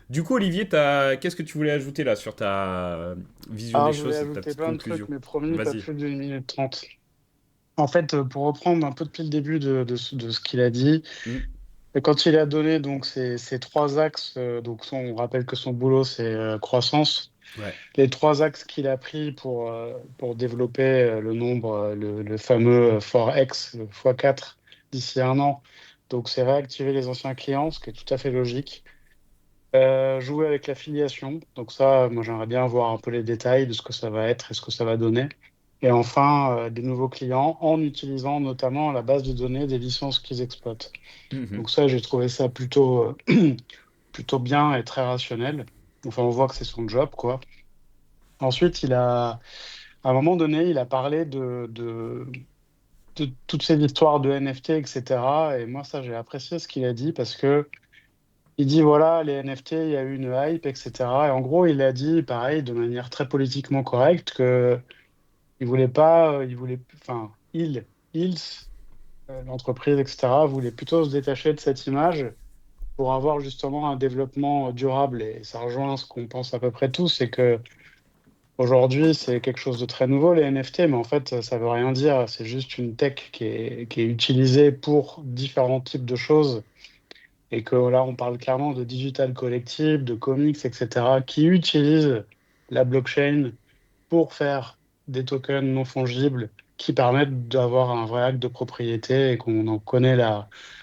Du coup, Olivier, qu'est-ce que tu voulais ajouter là sur ta vision Alors, des je voulais choses, ta ajouter petite plein de trucs, conclusion? mais promis, pas Vas-y. plus d'une minute trente. En fait, pour reprendre un peu depuis le début de ce qu'il a dit, Mm. quand il a donné donc ces trois axes, donc on rappelle que son boulot c'est croissance, Ouais. les trois axes qu'il a pris pour développer le nombre, le fameux 4X, le x4 d'ici un an. Donc c'est réactiver les anciens clients, ce qui est tout à fait logique. Jouer avec l'affiliation, donc ça, moi j'aimerais bien voir un peu les détails de ce que ça va être et ce que ça va donner. Et enfin, des nouveaux clients en utilisant notamment la base de données des licences qu'ils exploitent. Mhm. Donc ça, j'ai trouvé ça plutôt bien et très rationnel. Enfin, on voit que c'est son job, quoi. Ensuite, à un moment donné, il a parlé de toutes ces histoires de NFT, etc. Et cetera. Et moi, ça, j'ai apprécié ce qu'il a dit parce que il dit, voilà, les NFT, il y a eu une hype, etc. Et en gros, il a dit, pareil, de manière très politiquement correcte, que il voulait pas, enfin, ils, l'entreprise, etc., voulait plutôt se détacher de cette image pour avoir justement un développement durable. Et ça rejoint ce qu'on pense à peu près tous, c'est que aujourd'hui, c'est quelque chose de très nouveau, les NFT, mais en fait, ça veut rien dire. C'est juste une tech qui est utilisée pour différents types de choses. Et que là, on parle clairement de digital collective, de comics, etc., qui utilisent la blockchain pour faire des tokens non fongibles qui permettent d'avoir un vrai acte de propriété et qu'on en connaît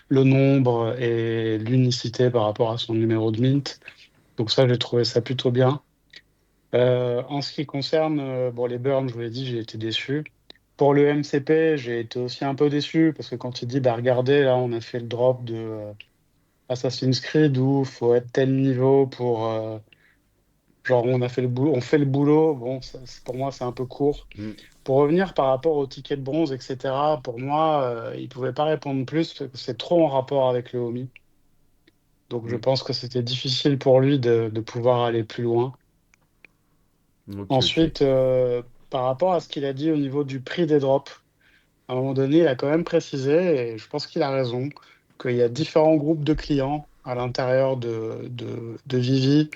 le nombre et l'unicité par rapport à son numéro de mint. Donc ça, j'ai trouvé ça plutôt bien. En ce qui concerne bon, les burns, je vous l'ai dit, j'ai été déçu. Pour le MCP, j'ai été aussi un peu déçu parce que quand il dit, bah, regardez, là, on a fait le drop de Assassin's Creed où il faut être tel niveau pour, genre, on a fait le boulot, on fait le boulot. Bon, pour moi, c'est un peu court. Mm. Pour revenir par rapport au ticket de bronze, etc., pour moi, il ne pouvait pas répondre plus parce que c'est trop en rapport avec le homie. Donc je Mm. pense que c'était difficile pour lui de pouvoir aller plus loin. Ok, ok. Ensuite, par rapport à ce qu'il a dit au niveau du prix des drops, à un moment donné, il a quand même précisé, et je pense qu'il a raison, qu'il y a différents groupes de clients à l'intérieur de Vivi.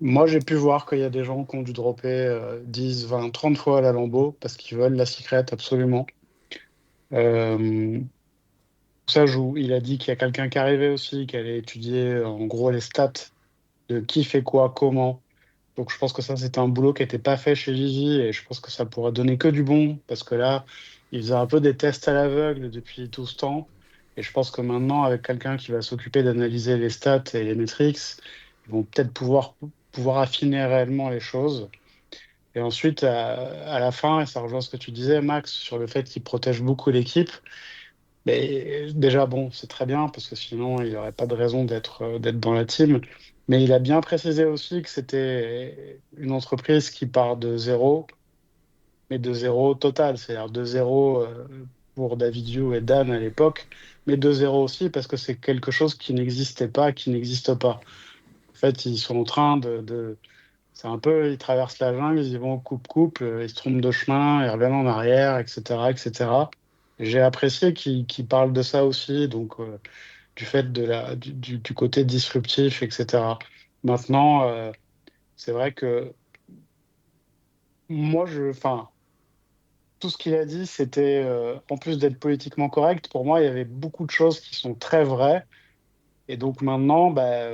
Moi, j'ai pu voir qu'il y a des gens qui ont dû dropper 10, 20, 30 fois la Lambeau parce qu'ils veulent la secret absolument. Euh, Ça joue. Il a dit qu'il y a quelqu'un qui arrivait aussi, qui allait étudier en gros les stats de qui fait quoi, comment. Donc je pense que ça, c'était un boulot qui n'était pas fait chez Vivi et je pense que ça pourrait donner que du bon parce que là, il faisait un peu des tests à l'aveugle depuis tout ce temps. Et je pense que maintenant, avec quelqu'un qui va s'occuper d'analyser les stats et les metrics, ils vont peut-être pouvoir affiner réellement les choses. Et ensuite, à la fin, et ça rejoint ce que tu disais, Max, sur le fait qu'il protège beaucoup l'équipe. Mais déjà, bon, c'est très bien parce que sinon, il n'y aurait pas de raison d'être dans la team. Mais il a bien précisé aussi que c'était une entreprise qui part de zéro, mais de zéro total, c'est-à-dire de zéro pour David Yu et Dan à l'époque, mais de zéro aussi parce que c'est quelque chose qui n'existait pas, qui n'existe pas. En fait, ils sont en train c'est un peu, ils traversent la jungle, ils y vont coupe-coupe, ils se trompent de chemin, ils reviennent en arrière, etc., etc. J'ai apprécié qu'ils parlent de ça aussi, donc du fait du côté disruptif, etc. Maintenant, c'est vrai que enfin, tout ce qu'il a dit, c'était, en plus d'être politiquement correct, pour moi, il y avait beaucoup de choses qui sont très vraies. Et donc maintenant, bah,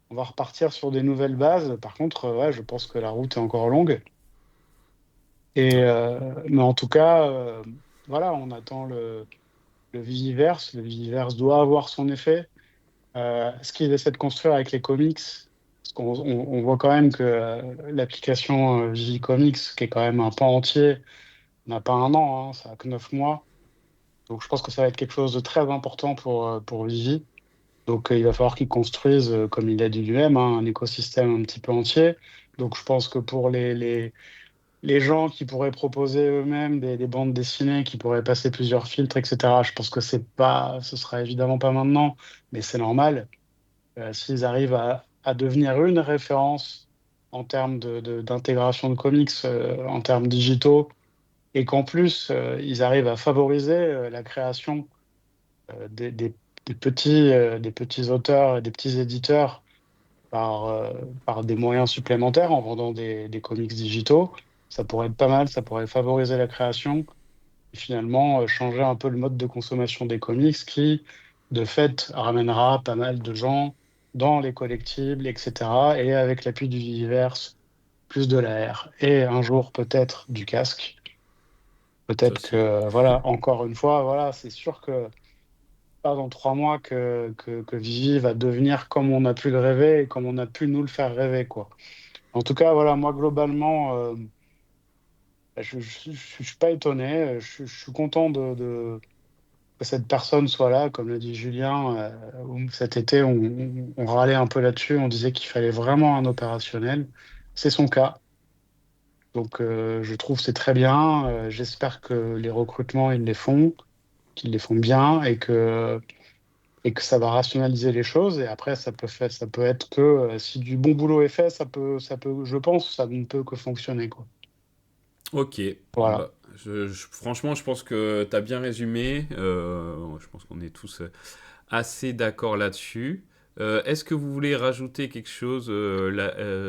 on va repartir sur des nouvelles bases. Par contre, ouais, je pense que la route est encore longue. Mais en tout cas, voilà, on attend le Viviverse. Le Viviverse doit avoir son effet. Ce qu'ils essaient de construire avec les comics, parce qu'on voit quand même que l'application Vivi Comics, qui est quand même un pan entier, n'a pas un an, hein, ça a que 9 mois. Donc je pense que ça va être quelque chose de très important pour Vivi. Donc il va falloir qu'ils construisent, comme il a dit lui-même, hein, un écosystème un petit peu entier. Donc je pense que pour les gens qui pourraient proposer eux-mêmes des bandes dessinées, qui pourraient passer plusieurs filtres, etc. Je pense que ce sera évidemment pas maintenant, mais c'est normal. S'ils arrivent à devenir une référence en termes d'intégration de comics, en termes digitaux, et qu'en plus, ils arrivent à favoriser la création des petits auteurs et des petits éditeurs par, euh, par des moyens supplémentaires en vendant des comics digitaux. Ça pourrait être pas mal, ça pourrait favoriser la création et finalement changer un peu le mode de consommation des comics qui, de fait, ramènera pas mal de gens dans les collectibles, etc. Et avec l'appui du Viviverse, plus de l'AR et un jour peut-être du casque. Ça, Peut-être c'est. que, voilà, encore une fois, voilà, c'est sûr que pas dans 3 mois que Vivi va devenir comme on a pu le rêver et comme on a pu nous le faire rêver, quoi. En tout cas, voilà, moi, globalement, je ne suis pas étonné. Je suis content que cette personne soit là. Comme l'a dit Julien, cet été, on râlait un peu là-dessus. On disait qu'il fallait vraiment un opérationnel. C'est son cas. Donc, je trouve que c'est très bien. J'espère que les recrutements, ils les font, qu'ils les font bien et que ça va rationaliser les choses. Et après, ça peut être que si du bon boulot est fait, je pense, ça ne peut que fonctionner, quoi. Ok. Voilà. Bah, franchement, je pense que tu as bien résumé. Je pense qu'on est tous assez d'accord là-dessus. Est-ce que vous voulez rajouter quelque chose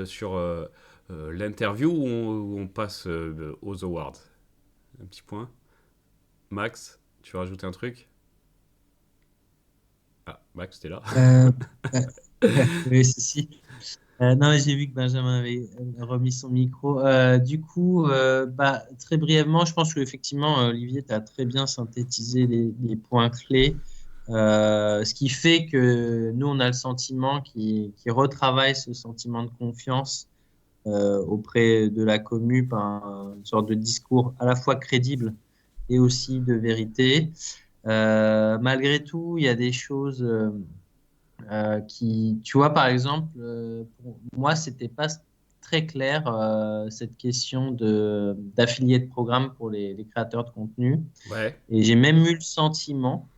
sur l'interview ou on passe aux awards? Un petit point. Max, tu veux rajouter un truc? Ah, Max, t'es là. Euh, oui, si, si. Non, j'ai vu que Benjamin avait remis son micro. Du coup, bah, très brièvement, je pense qu'effectivement, Olivier, tu as très bien synthétisé les points clés. Ce qui fait que nous, on a le sentiment qui retravaille ce sentiment de confiance auprès de la commu par une sorte de discours à la fois crédible et aussi de vérité. Malgré tout, il y a des choses tu vois, par exemple, pour moi, c'était pas très clair cette question d'affilié de programme pour les créateurs de contenu. Ouais. Et j'ai même eu le sentiment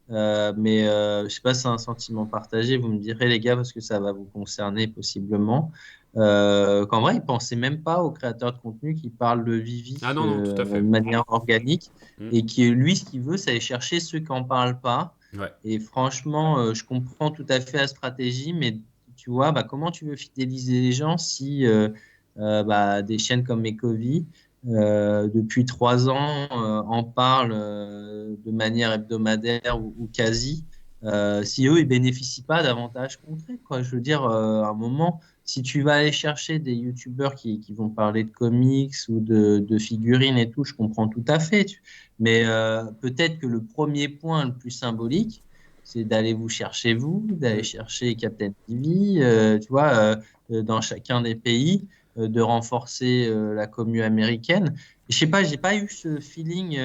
Mais je sais pas si c'est un sentiment partagé. Vous me direz, les gars, parce que ça va vous concerner possiblement. Qu'en vrai, ils pensaient même pas aux créateurs de contenu qui parlent de Ah Vivi non, non, tout à de fait. manière organique Mm. et qui, lui, ce qu'il veut, c'est aller chercher ceux qui en parlent pas. Ouais. Et franchement, je comprends tout à fait la stratégie, mais tu vois, bah, comment tu veux fidéliser les gens si bah, des chaînes comme Mekovi, depuis 3 ans, en parlent de manière hebdomadaire ou quasi, si eux, ils bénéficient pas d'avantages concrets, quoi. Je veux dire, à un moment, si tu vas aller chercher des youtubeurs qui vont parler de comics ou de figurines et tout, je comprends tout à fait. Mais peut-être que le premier point le plus symbolique, c'est d'aller vous chercher vous, d'aller Mm. chercher Captain TV, tu vois, dans chacun des pays, de renforcer la commu américaine. Je sais pas, j'ai pas eu ce feeling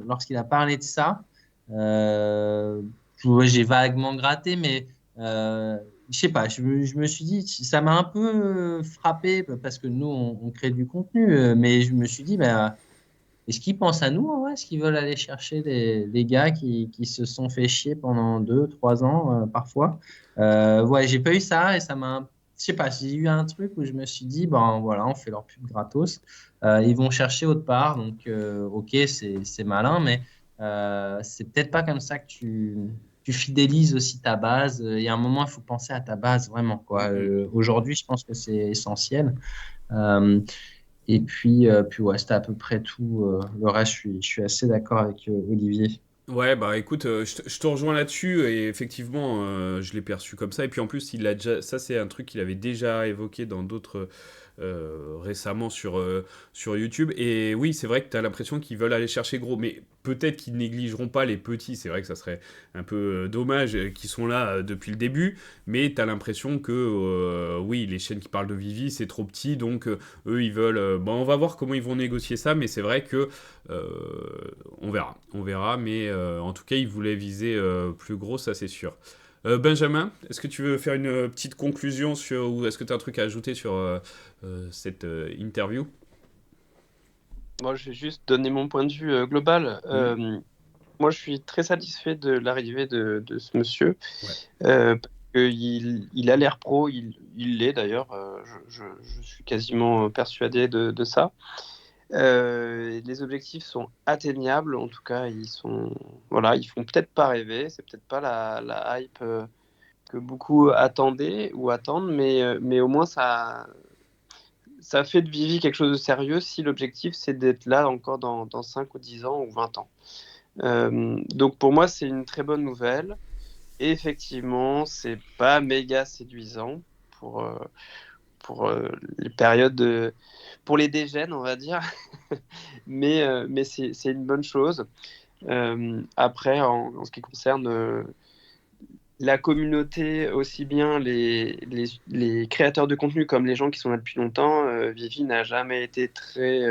lorsqu'il a parlé de ça. Euh, ouais, j'ai vaguement gratté, mais je sais pas, je me suis dit, ça m'a un peu frappé parce que nous, on crée du contenu, mais je me suis dit, bah, est-ce qu'ils pensent à nous, ouais? Est-ce qu'ils veulent aller chercher les gars qui se sont fait chier pendant 2, 3 ans, parfois? Ouais, j'ai pas eu ça et ça m'a, je sais pas, j'ai eu un truc où je me suis dit, bon, voilà, on fait leur pub gratos. Ils vont chercher autre part, donc, ok, c'est malin, mais c'est peut-être pas comme ça que tu fidélises aussi ta base. Il y a un moment, il faut penser à ta base, vraiment, Mm, quoi. mm. Aujourd'hui, je pense que c'est essentiel. Euh, et puis ouais, c'était à peu près tout. Le reste, je suis assez d'accord avec Olivier. Ouais, bah écoute, je te rejoins là-dessus et effectivement, je l'ai perçu comme ça. Et puis en plus, il a déjà, ça c'est un truc qu'il avait déjà évoqué dans d'autres récemment sur YouTube. Et oui, c'est vrai que tu as l'impression qu'ils veulent aller chercher gros, mais peut-être qu'ils négligeront pas les petits. C'est vrai que ça serait un peu dommage qu'ils sont là depuis le début, mais tu as l'impression que oui, les chaînes qui parlent de Vivi, c'est trop petit, donc eux ils veulent. Bon, on va voir comment ils vont négocier ça, mais c'est vrai que on verra, mais en tout cas, il voulait viser plus gros, ça c'est sûr. Benjamin, est-ce que tu veux faire une petite conclusion sur, ou est-ce que tu as un truc à ajouter sur cette interview? Moi, je vais juste donner mon point de vue global. Hmm. Moi, je suis très satisfait de l'arrivée de ce monsieur. Ouais. Parce il a l'air pro, il l'est d'ailleurs. Je suis quasiment persuadé de ça. Les objectifs sont atteignables, en tout cas, voilà, ils font peut-être pas rêver. C'est peut-être pas la hype que beaucoup attendaient ou attendent, mais au moins ça fait de Vivi quelque chose de sérieux si l'objectif c'est d'être là encore dans 5 ou 10 ans ou 20 ans. Donc pour moi, c'est une très bonne nouvelle. Et effectivement, c'est pas méga séduisant pour, euh, pour les périodes pour les dégènes, on va dire. Mais c'est une bonne chose. Après, en ce qui concerne la communauté, aussi bien les créateurs de contenu comme les gens qui sont là depuis longtemps, Vivi n'a jamais été très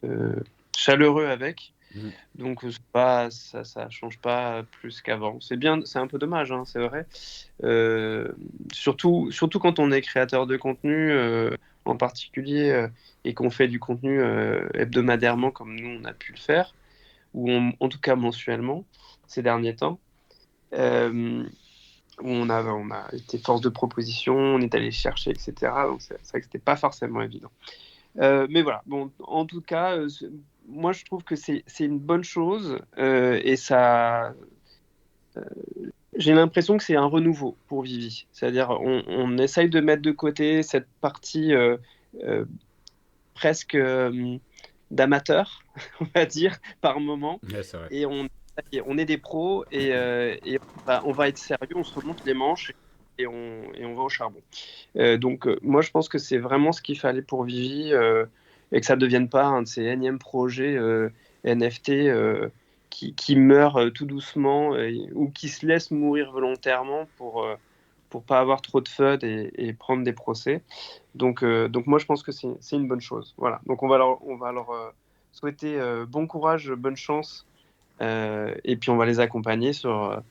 euh, chaleureux avec. Hmm. Donc ça change pas plus qu'avant. C'est bien, c'est un peu dommage, hein, c'est vrai. Euh, surtout quand on est créateur de contenu en particulier et qu'on fait du contenu hebdomadairement comme nous on a pu le faire, ou en tout cas mensuellement ces derniers temps. Euh, où on a été force de proposition, on est allé chercher, etc. Donc c'est vrai que c'était pas forcément évident. Mais voilà, bon, en tout cas, moi je trouve que c'est une bonne chose et ça, j'ai l'impression que c'est un renouveau pour Vivi. C'est-à-dire, on essaye de mettre de côté cette partie euh, presque d'amateur, on va dire, par moment, Ouais, c'est vrai. et on est des pros et on va être sérieux, on se remonte les manches et on va au charbon. Donc, moi, je pense que c'est vraiment ce qu'il fallait pour Vivi et que ça ne devienne pas un de ces énièmes projets NFT qui meurt tout doucement ou qui se laisse mourir volontairement pour pas avoir trop de FUD et prendre des procès. Donc moi, je pense que c'est une bonne chose. Voilà. Donc, on va leur souhaiter bon courage, bonne chance et puis on va les accompagner sur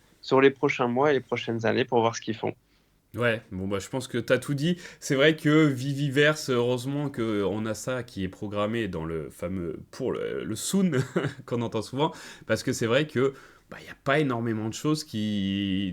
les prochains mois et les prochaines années pour voir ce qu'ils font. Ouais, bon bah je pense que t'as tout dit. C'est vrai que Viviverse, heureusement qu'on a ça qui est programmé dans le fameux pour le Soon qu'on entend souvent, parce que c'est vrai que il n'y a pas énormément de choses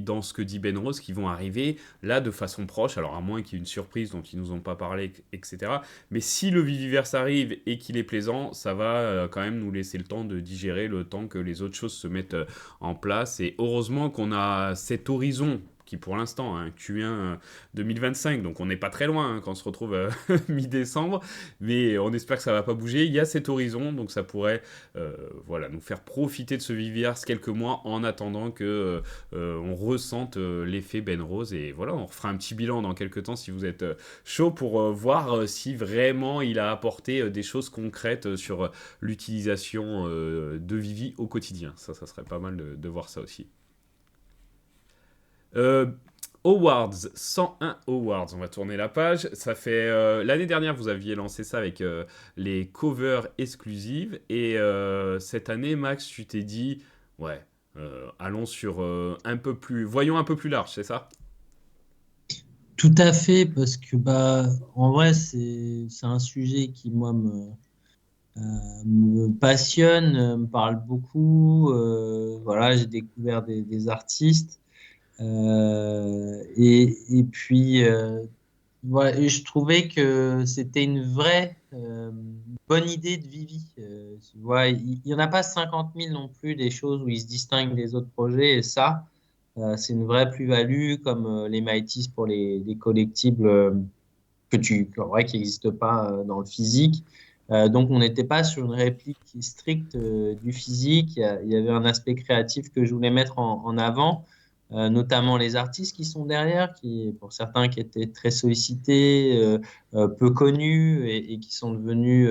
dans ce que dit Ben Rose qui vont arriver là de façon proche, alors à moins qu'il y ait une surprise dont ils nous ont pas parlé, etc. Mais si le Viviverse arrive et qu'il est plaisant, ça va quand même nous laisser le temps de digérer, le temps que les autres choses se mettent en place. Et heureusement qu'on a cet horizon qui pour l'instant, Q1 2025, donc on n'est pas très loin quand on se retrouve mi-décembre, mais on espère que ça va pas bouger. Il y a cet horizon, donc ça pourrait nous faire profiter de ce Viviverse quelques mois en attendant que on ressente l'effet Ben Rose. Et voilà, on refera un petit bilan dans quelques temps si vous êtes chaud pour voir si vraiment il a apporté des choses concrètes sur l'utilisation de Vivi au quotidien. Ça serait pas mal de voir ça aussi. Awards, 101 Awards, on va tourner la page. Ça fait l'année dernière, vous aviez lancé ça avec les covers exclusives. Et cette année, Max, tu t'es dit, allons sur voyons un peu plus large, c'est ça? Tout à fait, parce que en vrai, c'est un sujet qui, moi, me passionne, me parle beaucoup. Voilà, j'ai découvert des artistes. Et puis, voilà, et je trouvais que c'était une vraie bonne idée de Vivi. Tu vois, il n'y en a pas 50 000 non plus des choses où ils se distinguent des autres projets. Et ça, c'est une vraie plus-value, comme les Mighties pour les collectibles en vrai, qui n'existent pas dans le physique. Donc, on n'était pas sur une réplique stricte du physique. Il y avait un aspect créatif que je voulais mettre en avant. Notamment les artistes qui sont derrière, pour certains qui étaient très sollicités, peu connus et qui sont devenus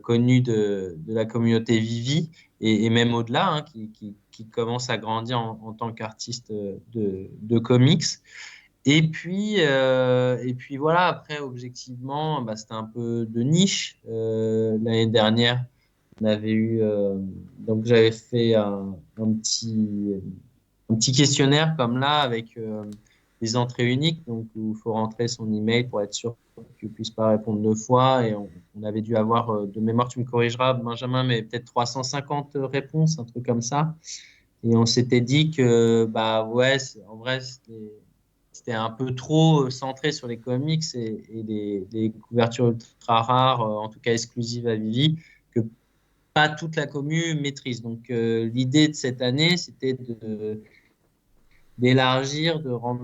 connus de la communauté Vivi et même au-delà, qui commencent à grandir en tant qu'artistes de comics. Et puis voilà, après, objectivement, c'était un peu de niche. L'année dernière, on avait eu, donc j'avais fait un petit questionnaire comme là avec des entrées uniques, donc où il faut rentrer son email pour être sûr qu'il ne puisse pas répondre 2 fois. Et on avait dû avoir, de mémoire, tu me corrigeras, Benjamin, mais peut-être 350 réponses, un truc comme ça. Et on s'était dit que, en vrai, c'était un peu trop centré sur les comics et les couvertures ultra rares, en tout cas exclusives à Vivi, que pas toute la commu maîtrise. Donc, l'idée de cette année, c'était d'élargir, de rendre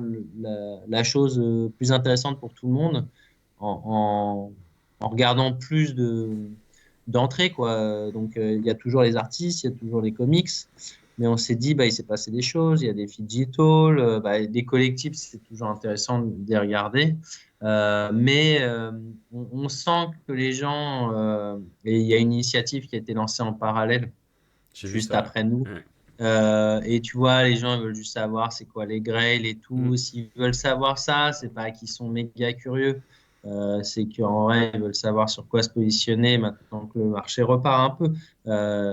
la chose plus intéressante pour tout le monde en regardant plus d'entrées, quoi. Donc, il y a toujours les artistes, il y a toujours les comics, mais on s'est dit, il s'est passé des choses, il y a des digital, des collectifs, c'est toujours intéressant de les regarder. Mais on sent que les gens, et il y a une initiative qui a été lancée en parallèle juste après nous. Ouais. Et tu vois, les gens ils veulent juste savoir c'est quoi les grails et tout. S'ils veulent savoir ça, c'est pas qu'ils sont méga curieux. C'est qu'en vrai, ils veulent savoir sur quoi se positionner maintenant que le marché repart un peu.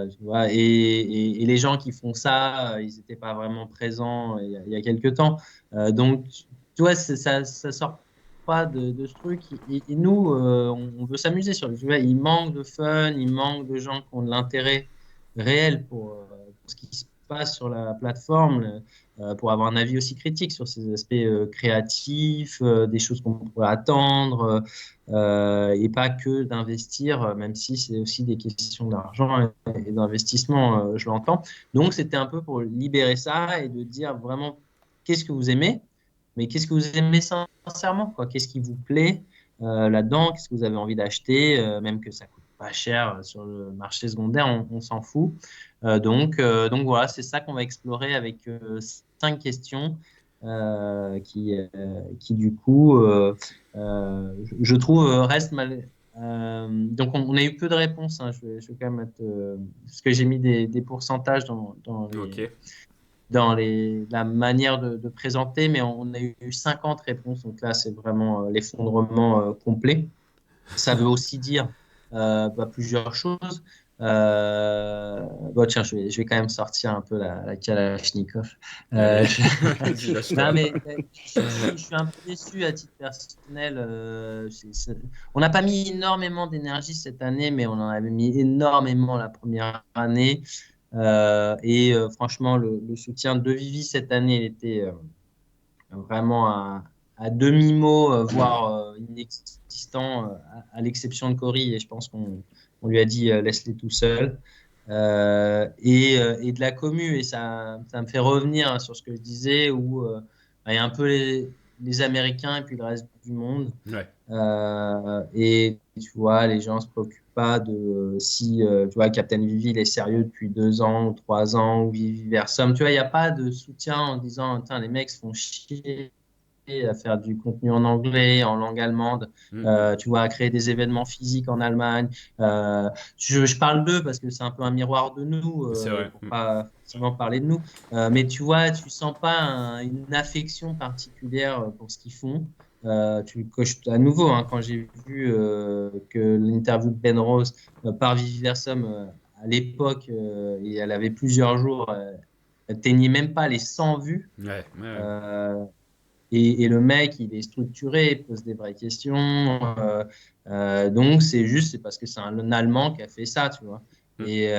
Tu vois, et les gens qui font ça, ils n'étaient pas vraiment présents il y a quelques temps. Donc, tu vois, ça sort pas de ce truc. Et nous, on veut s'amuser sur le sujet. Il manque de fun, il manque de gens qui ont de l'intérêt réel pour ce qui se passe sur la plateforme, pour avoir un avis aussi critique sur ces aspects créatifs, des choses qu'on pourrait attendre, et pas que d'investir, même si c'est aussi des questions d'argent et d'investissement, je l'entends. Donc, c'était un peu pour libérer ça et de dire vraiment qu'est-ce que vous aimez, mais qu'est-ce que vous aimez sincèrement, quoi. Qu'est-ce qui vous plaît là-dedans, qu'est-ce que vous avez envie d'acheter, même que ça coûte pas cher sur le marché secondaire, on s'en fout. Donc voilà, c'est ça qu'on va explorer avec 5 questions qui du coup, je trouve, restent mal. Donc on a eu peu de réponses. Je vais quand même mettre, parce que j'ai mis des pourcentages dans la manière de présenter, mais on a eu 50 réponses. Donc là, c'est vraiment l'effondrement complet. Ça veut aussi dire plusieurs choses. Tiens, je vais quand même sortir un peu la Kalachnikov. Non, mais je suis un peu déçu à titre personnel. On n'a pas mis énormément d'énergie cette année, mais on en avait mis énormément la première année. Franchement, le soutien de Vivi cette année, il était vraiment à demi-mot, voire inexistant, à l'exception de Cory. Et je pense qu'on lui a dit laisse-les tout seul. Et de la commu. Et ça me fait revenir sur ce que je disais où il y a un peu les Américains et puis le reste du monde. Ouais. Et tu vois, les gens se préoccupent pas de si tu vois, Captain Vivi il est sérieux depuis 2 ans ou 3 ans ou vice versa. Tu vois, il n'y a pas de soutien en disant les mecs se font chier à faire du contenu en anglais, en langue allemande, tu vois, à créer des événements physiques en Allemagne. Je parle d'eux parce que c'est un peu un miroir de nous, C'est vrai. pour pas forcément parler de nous. Mais tu vois, tu sens pas une affection particulière pour ce qu'ils font. À nouveau, hein, quand j'ai vu que l'interview de Ben Rose par Vivi Versum à l'époque, et elle avait plusieurs jours, elle atteignait même pas les 100 vues. Ouais. Et le mec, il est structuré, il pose des vraies questions. Donc, c'est parce que c'est un Allemand qui a fait ça, tu vois. Et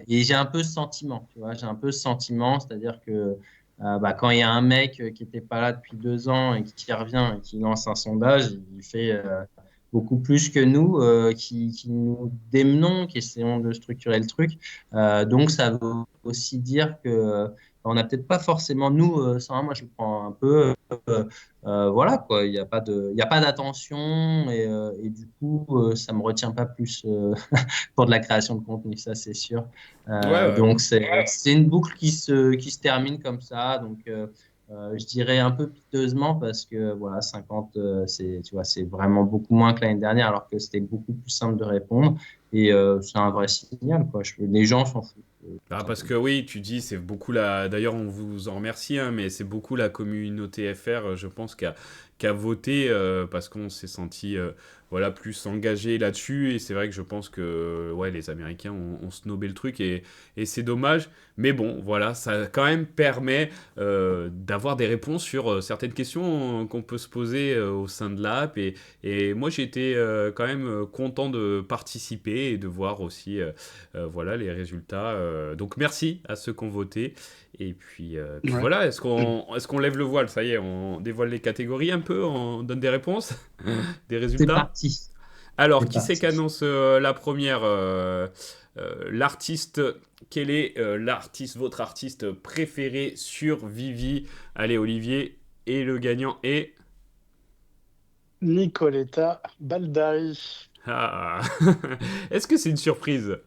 j'ai un peu ce sentiment, tu vois. J'ai un peu ce sentiment, c'est-à-dire que quand il y a un mec qui n'était pas là depuis 2 ans et qui revient et qui lance un sondage, il fait beaucoup plus que nous, qui nous démenons, qui essayons de structurer le truc. Donc, ça veut aussi dire que on n'a peut-être pas forcément, nous, sans moi, je le prends un peu. Voilà, quoi. Il n'y a pas d'attention et du coup, ça me retient pas plus pour de la création de contenu, ça c'est sûr. Ouais. Donc c'est une boucle qui se termine comme ça. Donc je dirais un peu piteusement parce que voilà, 50, tu vois, c'est vraiment beaucoup moins que l'année dernière, alors que c'était beaucoup plus simple de répondre. Et c'est un vrai signal, quoi. Les gens s'en foutent. Parce que oui, tu dis, c'est beaucoup la. D'ailleurs, on vous en remercie, hein, mais c'est beaucoup la communauté FR, je pense, qui a voté parce qu'on s'est senti voilà, plus engagé là-dessus. Et c'est vrai que je pense que ouais, les Américains ont snobé le truc et c'est dommage. Mais bon, voilà, ça quand même permet d'avoir des réponses sur certaines questions qu'on peut se poser au sein de l'app. Et moi, j'ai été quand même content de participer et de voir aussi voilà, les résultats. Donc merci à ceux qui ont voté. Et puis Ouais. voilà, est-ce qu'on lève le voile? Ça y est, on dévoile les catégories un peu, on donne des réponses, des C'est résultats. parti. Alors, C'est qui c'est parti. qui annonce la première l'artiste, quel est votre artiste préféré sur Vivi? Allez, Olivier. Et le gagnant est... Nicoletta Baldari. Ah. Est-ce que c'est une surprise?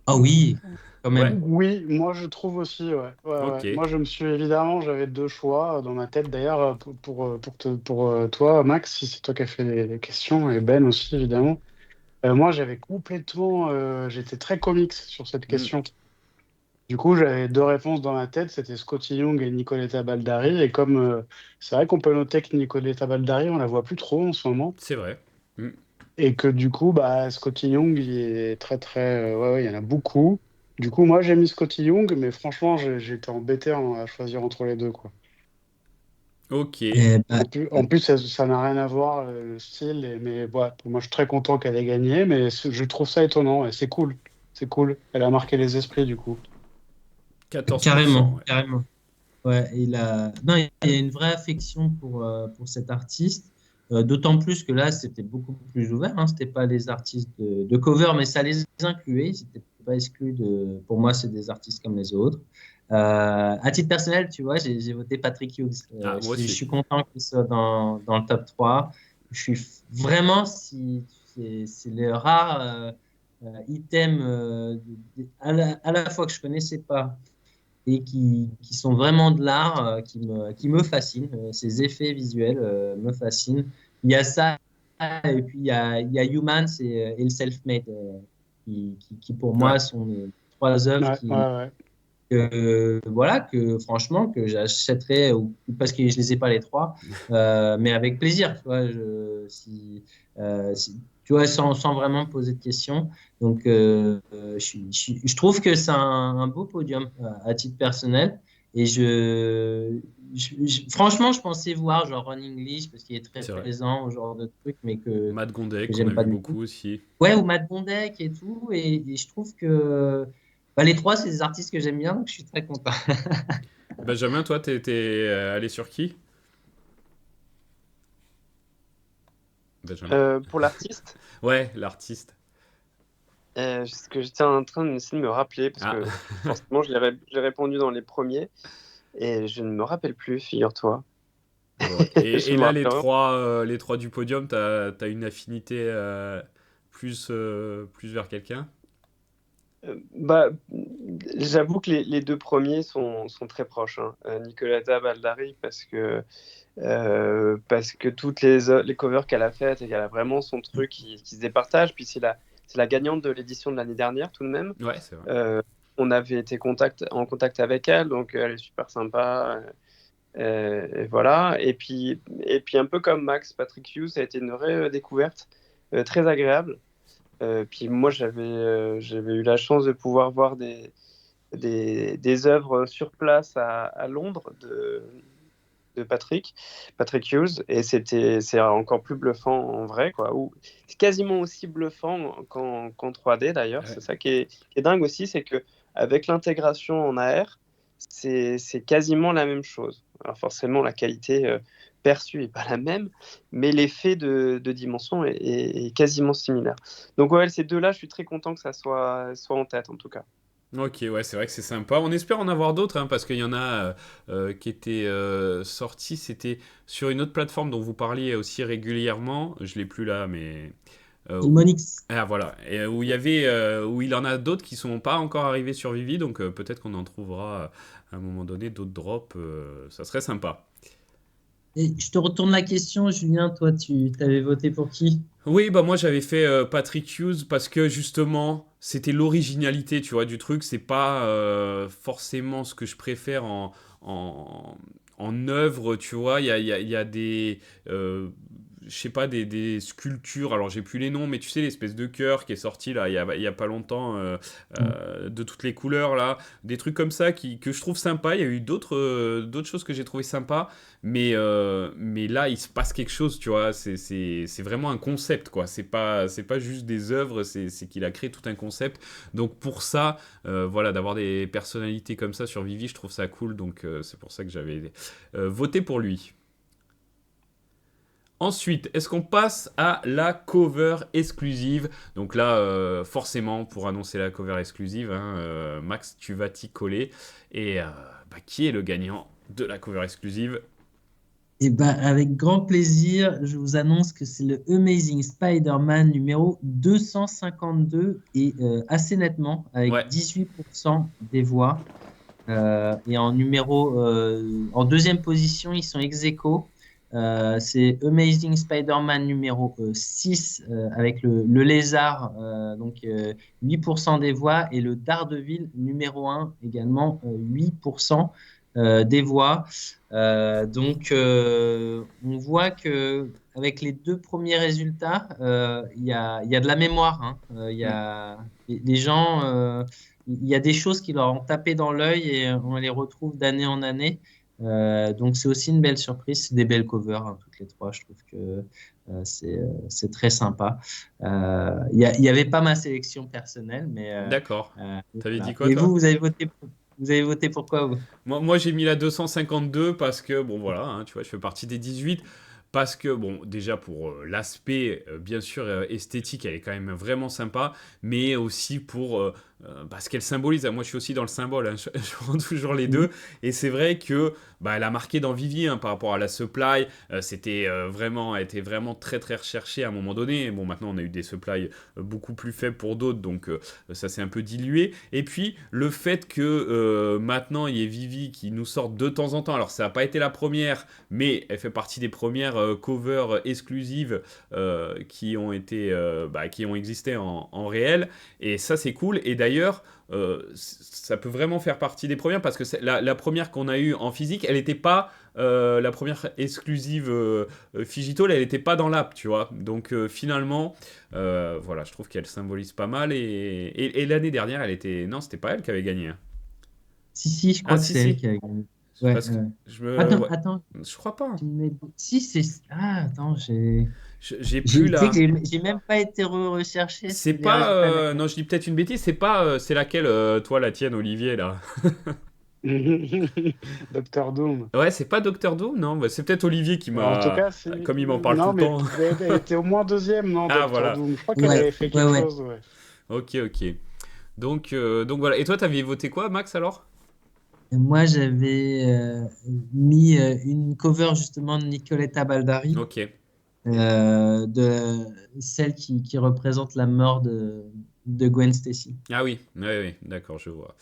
Ah oui, quand Ouais, même. Oui, moi je trouve aussi, ouais. Ouais, ok. ouais. Moi je me suis évidemment, j'avais deux choix dans ma tête d'ailleurs pour toi, Max, si c'est toi qui as fait les questions, et Ben aussi évidemment. Moi j'avais complètement, j'étais très comics sur cette Hmm, question. Du coup, j'avais deux réponses dans ma tête, c'était Scotty Young et Nicoletta Baldari. Et comme c'est vrai qu'on peut noter que Nicoletta Baldari, on la voit plus trop en ce moment. c'est vrai. Hmm. Et que du coup, bah, Scotty Young, il est très très. Ouais, ouais, il y en a beaucoup. Du coup, moi, j'ai mis Scotty Young, mais franchement, j'ai été embêté à choisir entre les deux, quoi. Ok. En plus, ça n'a rien à voir, le style. Mais voilà, moi, je suis très content qu'elle ait gagné, mais je trouve ça étonnant et c'est cool. C'est cool. Elle a marqué les esprits, du coup. 14%, Carrément, ouais. carrément. Ouais, non, il y a une vraie affection pour cet artiste. D'autant plus que là, c'était beaucoup plus ouvert. Hein. C'était pas les artistes de cover, mais ça les incluait. Ils n'étaient pas exclus pour moi, c'est des artistes comme les autres. À titre personnel, tu vois, j'ai voté Patrick Hughes. Ah, moi Je aussi. suis content qu'il soit dans le top 3. Je suis vraiment, c'est le rare item à la fois que je connaissais pas et qui sont vraiment de l'art, qui me fascinent. Ces effets visuels me fascinent. Il y a ça, et puis il y a Humans et le Self-Made, qui pour Ouais. moi sont les trois œuvres Ouais, ouais, ouais. voilà, que franchement, que j'achèterais, parce que je les ai pas les trois, mais avec plaisir, tu vois, tu vois, sans vraiment me poser de questions. Donc, je trouve que c'est un beau podium à titre personnel. Et franchement, je pensais voir genre Ron English parce qu'il est très C'est vrai. présent, au genre de truc, mais Matt Gondek, que qu'on a j'aime vu pas du tout. beaucoup aussi. Ouais, ou Matt Bondek et tout. Et je trouve que les trois, c'est des artistes que j'aime bien, donc je suis très content. Benjamin, toi, t'es allé sur qui? Benjamin. Pour l'artiste, Ouais, l'artiste. ce que j'étais en train d'essayer de me rappeler, parce Ah, que forcément, j'ai répondu dans les premiers, et je ne me rappelle plus, figure-toi. bon. Je Et me là, rappelle vraiment. les trois du podium, t'as une affinité plus vers quelqu'un? Bah, j'avoue que les deux premiers sont très proches, hein. Nicoletta Baldari, parce que toutes les covers qu'elle a faites, et qu'elle a vraiment son truc qui se départage. Puis c'est la gagnante de l'édition de l'année dernière, tout de même. Ouais, c'est vrai. Euh, on avait été en contact avec elle, donc elle est super sympa. Et voilà. Et puis un peu comme Max, Patrick Hughes, ça a été une vraie découverte, très agréable. Puis moi, j'avais eu la chance de pouvoir voir des œuvres sur place à Londres de Patrick Hughes, et c'est encore plus bluffant en vrai, quoi. C'est quasiment aussi bluffant qu'en 3D d'ailleurs. Ouais. C'est ça qui est dingue aussi, c'est que avec l'intégration en AR, c'est quasiment la même chose. Alors forcément, la qualité perçue est pas la même, mais l'effet de dimension est quasiment similaire. Donc ouais, ces deux-là, je suis très content que ça soit en tête en tout cas. Ok, ouais, c'est vrai que c'est sympa. On espère en avoir d'autres, hein, parce qu'il y en a qui étaient sortis. C'était sur une autre plateforme dont vous parliez aussi régulièrement. Je l'ai plus là, mais Monix. ah voilà, et où il en a d'autres qui sont pas encore arrivés sur Vivi, donc peut-être qu'on en trouvera à un moment donné d'autres drops. Ça serait sympa. Et je te retourne la question, Julien. Toi, tu t'avais voté pour qui? Oui, bah moi j'avais fait Patrick Hughes parce que justement c'était l'originalité, tu vois, du truc. C'est pas forcément ce que je préfère en, en œuvre, tu vois. Il y a des, je sais pas, des sculptures. Alors j'ai plus les noms, mais tu sais l'espèce de cœur qui est sorti là il y a pas longtemps de toutes les couleurs là, des trucs comme ça que je trouve sympa. Il y a eu d'autres choses que j'ai trouvé sympa. Mais là, il se passe quelque chose, tu vois. C'est vraiment un concept, quoi. C'est pas juste des œuvres, c'est qu'il a créé tout un concept. Donc pour ça, voilà, d'avoir des personnalités comme ça sur Vivi, je trouve ça cool. Donc c'est pour ça que j'avais voté pour lui. Ensuite, est-ce qu'on passe à la cover exclusive? Donc là, forcément, pour annoncer la cover exclusive, hein, Max, tu vas t'y coller. Et qui est le gagnant de la cover exclusive? Eh ben, avec grand plaisir, je vous annonce que c'est le Amazing Spider-Man numéro 252 et assez nettement, Ouais, avec 18% des voix. Et en deuxième position, ils sont ex aequo. C'est Amazing Spider-Man numéro 6 avec le lézard, donc 8% des voix, et le Daredevil numéro 1 également 8% des voix. On voit que avec les deux premiers résultats, il y a de la mémoire, hein. Il y hmm, a les gens. Il y a des choses qui leur ont tapé dans l'œil et on les retrouve d'année en année. Donc c'est aussi une belle surprise, c'est des belles covers, hein, toutes les trois. Je trouve que c'est très sympa. Il y avait pas ma sélection personnelle, d'accord. T'avais dit voilà. quoi, Et toi? vous avez voté pour quoi, vous? Moi j'ai mis la 252 parce que, bon, voilà, hein, tu vois, je fais partie des 18. Parce que, bon, déjà pour l'aspect, bien sûr, esthétique, elle est quand même vraiment sympa, mais aussi pour ce qu'elle symbolise. Moi, je suis aussi dans le symbole, hein, je prends toujours les deux. Et c'est vrai que elle a marqué dans Vivi, hein, par rapport à la supply. Elle était vraiment très très recherchée à un moment donné. Bon, maintenant, on a eu des supplies beaucoup plus faibles pour d'autres, donc ça s'est un peu dilué. Et puis, le fait que maintenant, il y ait Vivi qui nous sorte de temps en temps. Alors, ça n'a pas été la première, mais elle fait partie des premières covers exclusives qui ont existé en réel, et ça c'est cool. Et d'ailleurs ça peut vraiment faire partie des premières parce que la première qu'on a eue en physique, elle n'était pas la première exclusive Phygital, elle n'était pas dans l'app, tu vois. Donc finalement, voilà, je trouve qu'elle symbolise pas mal. Et l'année dernière, elle était, non, c'était pas elle qui avait gagné, hein. Si, je Ah, crois que si, c'est elle si. qui a gagné. Ouais, Parce que ouais. je me. Attends, Ouais. attends. Je crois pas. Si, c'est. Ah, attends, J'ai plus Tu sais que là. j'ai même pas été recherché C'est les pas. résultats de la Non, je dis peut-être une bêtise. C'est pas. C'est laquelle, toi, la tienne, Olivier, là? Docteur Doom. Ouais, c'est pas Docteur Doom, non? Bah, c'est peut-être Olivier qui En tout m'a. cas, Comme il m'en parle tout non, le mais temps. elle était au moins deuxième, non, Ah, Docteur voilà. Doom. Je crois qu'elle Ouais, avait fait ouais, quelque ouais. chose, ouais. Ok, ok. Donc voilà. Et toi, t'avais voté quoi, Max, alors? Et moi, j'avais mis une cover justement de Nicoletta Baldari, Ok. de celle qui représente la mort de Gwen Stacy. Ah oui, oui, oui, d'accord, je vois.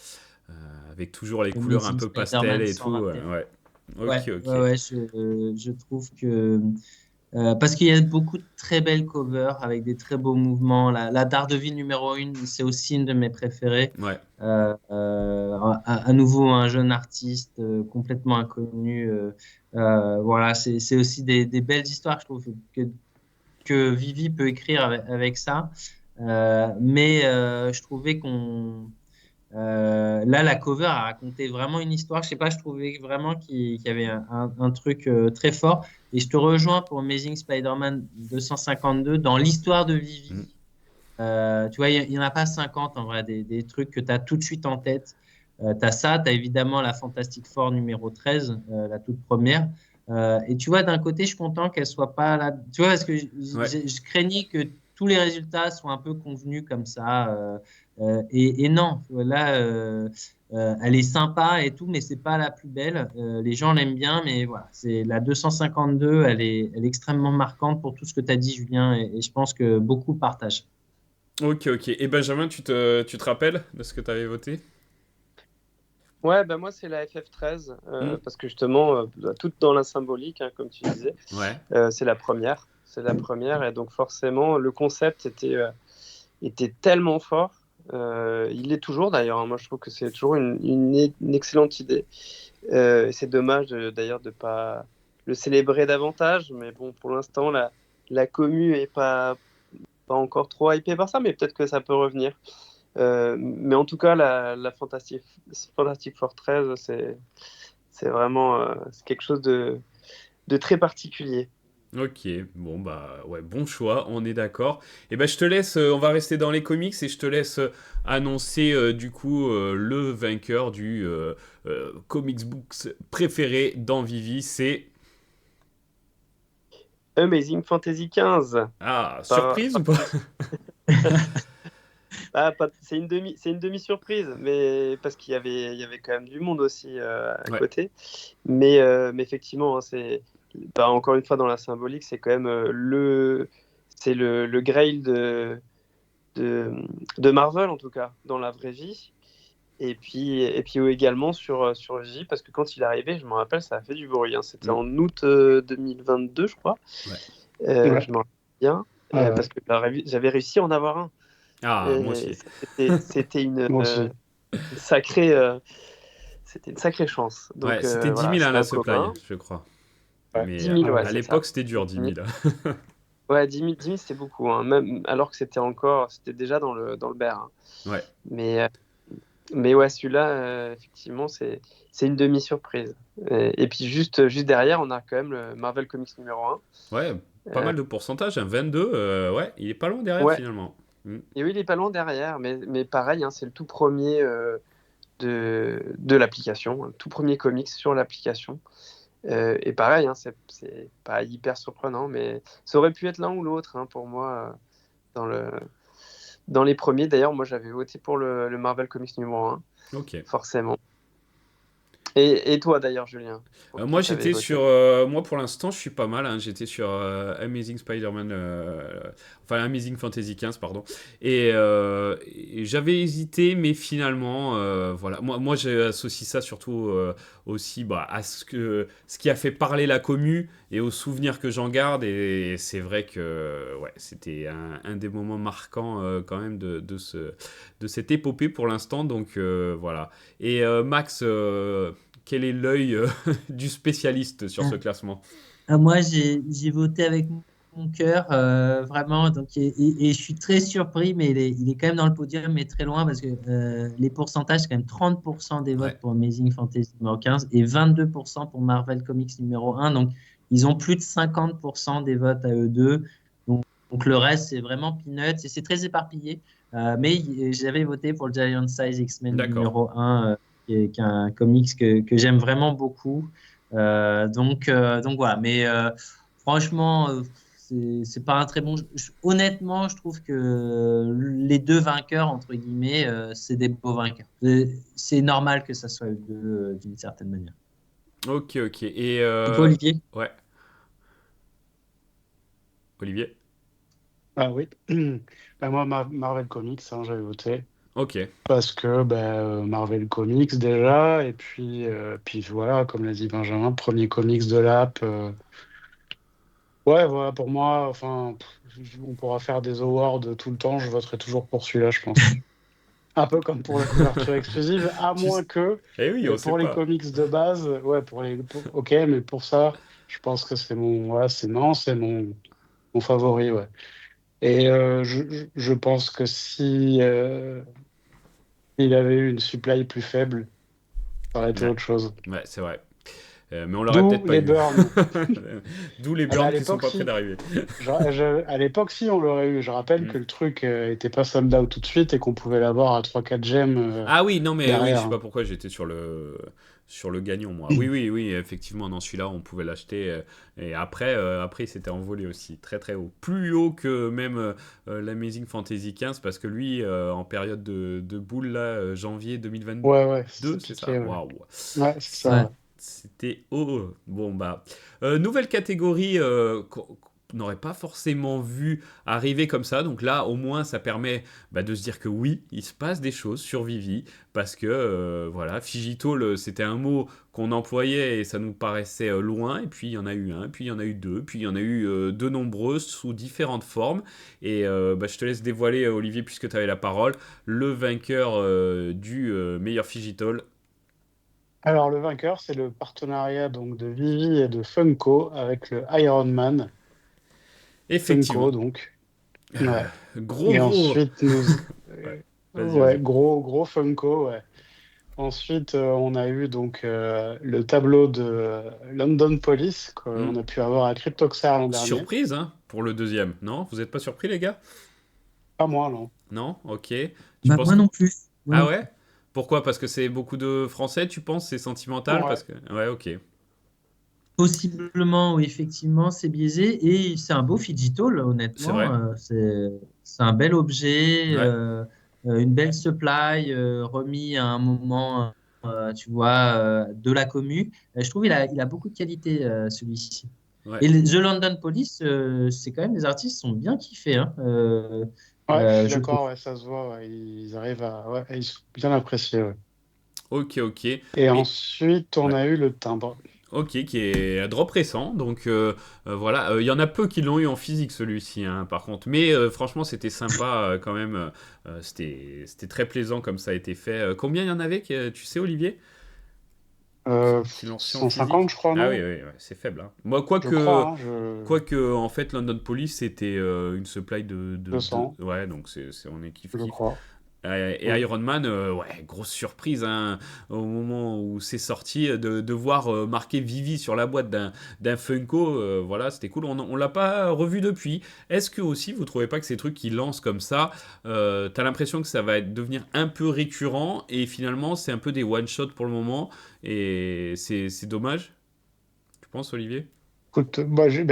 Avec toujours les couleurs un Amazing peu pastel Spider-Man et tout. 121. Ouais. Ouais, Ok, ouais, ok. ouais, je trouve que parce qu'il y a beaucoup de très belles covers avec des très beaux mouvements. La Daredevil numéro 1, c'est aussi une de mes préférées. Ouais. À nouveau, un jeune artiste complètement inconnu. Voilà, c'est aussi des belles histoires, je trouve, que Vivi peut écrire avec ça. Mais je trouvais là, la cover a raconté vraiment une histoire. Je sais pas, je trouvais vraiment qu'il y avait un truc très fort. Et je te rejoins pour Amazing Spider-Man 252 dans l'histoire de Mm. Vivi. Tu vois, il y en a pas 50 en vrai, des trucs que tu as tout de suite en tête. Tu as ça, tu as évidemment la Fantastic Four numéro 13, la toute première. Et tu vois, d'un côté, je suis content qu'elle soit pas là. Tu vois, parce que Ouais. je craignais que tous les résultats soient un peu convenus comme ça. Et non, là, elle est sympa et tout, mais c'est pas la plus belle. Les gens l'aiment bien, mais voilà, c'est la 252, elle est extrêmement marquante pour tout ce que tu as dit, Julien, et je pense que beaucoup partagent. Ok, ok. Et Benjamin, tu te rappelles de ce que t'avais voté? Ouais, bah moi c'est la FF13 Mm. parce que justement, toute dans la symbolique, hein, comme tu disais, Ouais. c'est la première. C'est la première et donc forcément le concept était tellement fort. Il est toujours d'ailleurs, hein. Moi je trouve que c'est toujours une excellente idée. C'est dommage d'ailleurs de pas le célébrer davantage, mais bon, pour l'instant la commu est pas encore trop hypée par ça, mais peut-être que ça peut revenir. Mais en tout cas, la Fantastic Four 13, c'est vraiment c'est quelque chose de très particulier. Ok, bon bah ouais, bon choix, on est d'accord. Et ben je te laisse, on va rester dans les comics et je te laisse annoncer du coup le vainqueur du comics books préféré dans Vivi, c'est... Amazing Fantasy 15. Ah, Par, surprise ou par- pas? c'est une demi-surprise, mais parce qu'il y avait quand même du monde aussi à Ouais. côté. Mais effectivement, hein, encore une fois dans la symbolique, c'est quand même c'est le Grail de, de Marvel en tout cas dans la vraie vie. Et puis également sur J, parce que quand il est arrivé, je me rappelle, ça a fait du bruit, hein. C'était Mm. en août 2022, je crois. Ouais. Je Ouais, me rappelle bien, ouais, ouais. parce que j'avais réussi à en avoir un. Ah, moi Et aussi. ça, c'était Moi aussi. une sacrée, euh, c'était une sacrée chance. Ouais, Donc c'était 10 voilà, 000 à c'est la en supply, commun. je crois. Ouais, Mais 10 000, ouais, à c'est ça. l'époque, c'était dur, 10 10 000. 000. Ouais, 10 000, c'était beaucoup, hein, même alors que c'était déjà dans le bear, hein. Ouais. Mais, euh, Mais ouais, celui-là, effectivement, c'est une demi-surprise. Et puis juste derrière, on a quand même le Marvel Comics numéro 1. Ouais, pas mal de pourcentage, un 22, ouais, il est pas loin derrière Ouais, finalement. Mm. et oui, il est pas loin derrière, mais pareil, hein, c'est le tout premier de l'application, le tout premier comics sur l'application. Et pareil, hein, c'est pas hyper surprenant, mais ça aurait pu être l'un ou l'autre, hein, pour moi, dans les premiers. D'ailleurs, moi, j'avais voté pour le Marvel Comics numéro 1, Ok. forcément. Et toi, d'ailleurs, Julien, pour Moi qui t'avais j'étais voté? sur, moi pour l'instant je suis pas mal, hein. J'étais sur Amazing Spider-Man, enfin Amazing Fantasy 15 pardon, et j'avais hésité mais finalement voilà, moi j'associe ça surtout aussi bah, à ce qui a fait parler la commu et aux souvenirs que j'en garde et c'est vrai que ouais c'était un des moments marquants quand même de cette épopée pour l'instant donc voilà. Et Max, quel est l'œil du spécialiste sur ce classement? Moi, j'ai voté avec mon cœur, vraiment. Donc, et je suis très surpris, mais il est quand même dans le podium, mais très loin, parce que les pourcentages, c'est quand même 30% des Ouais. votes pour Amazing Fantasy numéro 15 et 22% pour Marvel Comics numéro 1. Donc, ils ont plus de 50% des votes à eux deux. Donc le reste, c'est vraiment peanuts et c'est très éparpillé. Mais j'avais voté pour le Giant Size X-Men D'accord. numéro 1, qui est un comics que j'aime vraiment beaucoup. Donc voilà. Mais franchement, c'est pas un très bon. Honnêtement, je trouve que les deux vainqueurs, entre guillemets, c'est des beaux vainqueurs. C'est normal que ça soit eux deux, d'une certaine manière. Ok, ok. Et Et toi, Olivier? ouais, Olivier. Ah oui. Ben moi, Marvel Comics, hein, j'avais voté. Ok. Parce que Marvel Comics déjà, et puis voilà, comme l'a dit Benjamin, premier comics de l'app. Ouais, voilà, pour moi, enfin, on pourra faire des awards tout le temps, je voterai toujours pour celui-là, je pense. Un peu comme pour la couverture exclusive, à Tu... moins que, Eh oui, on sait pour les pas. comics de base, ouais, ok, mais pour ça, je pense que c'est mon favori, ouais. Et je pense que si il avait eu une supply plus faible, ça aurait été Ouais, autre chose. ouais, c'est vrai. Mais on l'aurait peut-être D'où pas les eu. burns. D'où les Ah bah, à burns qui sont l'époque, pas près si. d'arriver. À l'époque, si, on l'aurait eu. Je rappelle Mm. que le truc était pas sold out tout de suite et qu'on pouvait l'avoir à 3-4 gemmes Ah oui, non mais oui, je derrière, sais pas hein. pourquoi j'étais sur le gagnant moi. Oui, oui, oui, effectivement, dans celui-là, on pouvait l'acheter et après il s'était envolé aussi très très haut, plus haut que même l'Amazing Fantasy 15 parce que lui en période de boule là, janvier Ouais, ouais, 2022, c'est c'est ça. piqué, ouais. Waouh. Ouais, c'est ça, C'est- Ouais. ouais. C'était haut. Bon bah nouvelle catégorie qu'on n'aurait pas forcément vu arriver comme ça. Donc là, au moins, ça permet de se dire que oui, il se passe des choses sur Vivi parce que voilà, Figital, c'était un mot qu'on employait et ça nous paraissait loin. Et puis il y en a eu un, puis il y en a eu deux, puis il y en a eu de nombreuses sous différentes formes. Et je te laisse dévoiler, Olivier, puisque tu avais la parole, le vainqueur du meilleur Figital. Alors, le vainqueur, c'est le partenariat donc de Vivi et de Funko avec le Iron Man. Effectivement. Funko, donc. Ouais. Gros, Et gros. ensuite, Ouais, vas-y, ouais, vas-y. gros Funko, ouais. Ensuite, on a eu donc le tableau de London Police Hmm. qu'on a pu avoir à Cryptoxar l'an dernier. Surprise, hein, pour le deuxième, non? Vous n'êtes pas surpris, les gars? Pas moi, non. Non? Ok. Tu Bah, penses moi que... non plus. Moi Ah non ouais? plus. Pourquoi? Parce que c'est beaucoup de Français, tu penses? C'est sentimental? Parce Ouais. que... Ouais, ok. Possiblement, oui, effectivement, c'est biaisé. Et c'est un beau Fidgetall, C'est honnêtement. vrai? C'est un bel objet, Ouais. une belle supply, remis à un moment, tu vois, de la commu. Je trouve il a beaucoup de qualité, celui-ci. Ouais. Et The London Police, c'est quand même des artistes qui sont bien kiffés, hein, Ouais, je suis je trouve. d'accord, ouais, ça se voit, ouais, ils arrivent à... Ouais, ils sont bien appréciés, ouais. Ok, ok. Et Et... ensuite, on Ouais. a eu le timbre. Ok, qui est un drop récent, donc voilà, il y en a peu qui l'ont eu en physique celui-ci, hein, par contre, mais franchement c'était sympa quand même, c'était très plaisant comme ça a été fait. Combien il y en avait, tu sais Olivier, qui l'ont reçu en 150, physique? je crois, Ah oui, non? oui, ouais, c'est faible, hein. Moi, Je crois, quoique, hein, quoique en fait London Police c'était une supply 200, ouais, donc on est je kiff-kiff. crois. Et Ouais. Iron Man, ouais, grosse surprise hein, au moment où c'est sorti de voir marqué Vivi sur la boîte d'un Funko. Voilà, c'était cool. On l'a pas revu depuis. Est-ce que aussi vous trouvez pas que ces trucs qui lancent comme ça, t'as l'impression que ça va devenir un peu récurrent et finalement c'est un peu des one shot pour le moment et c'est dommage. Tu penses, Olivier? Écoute,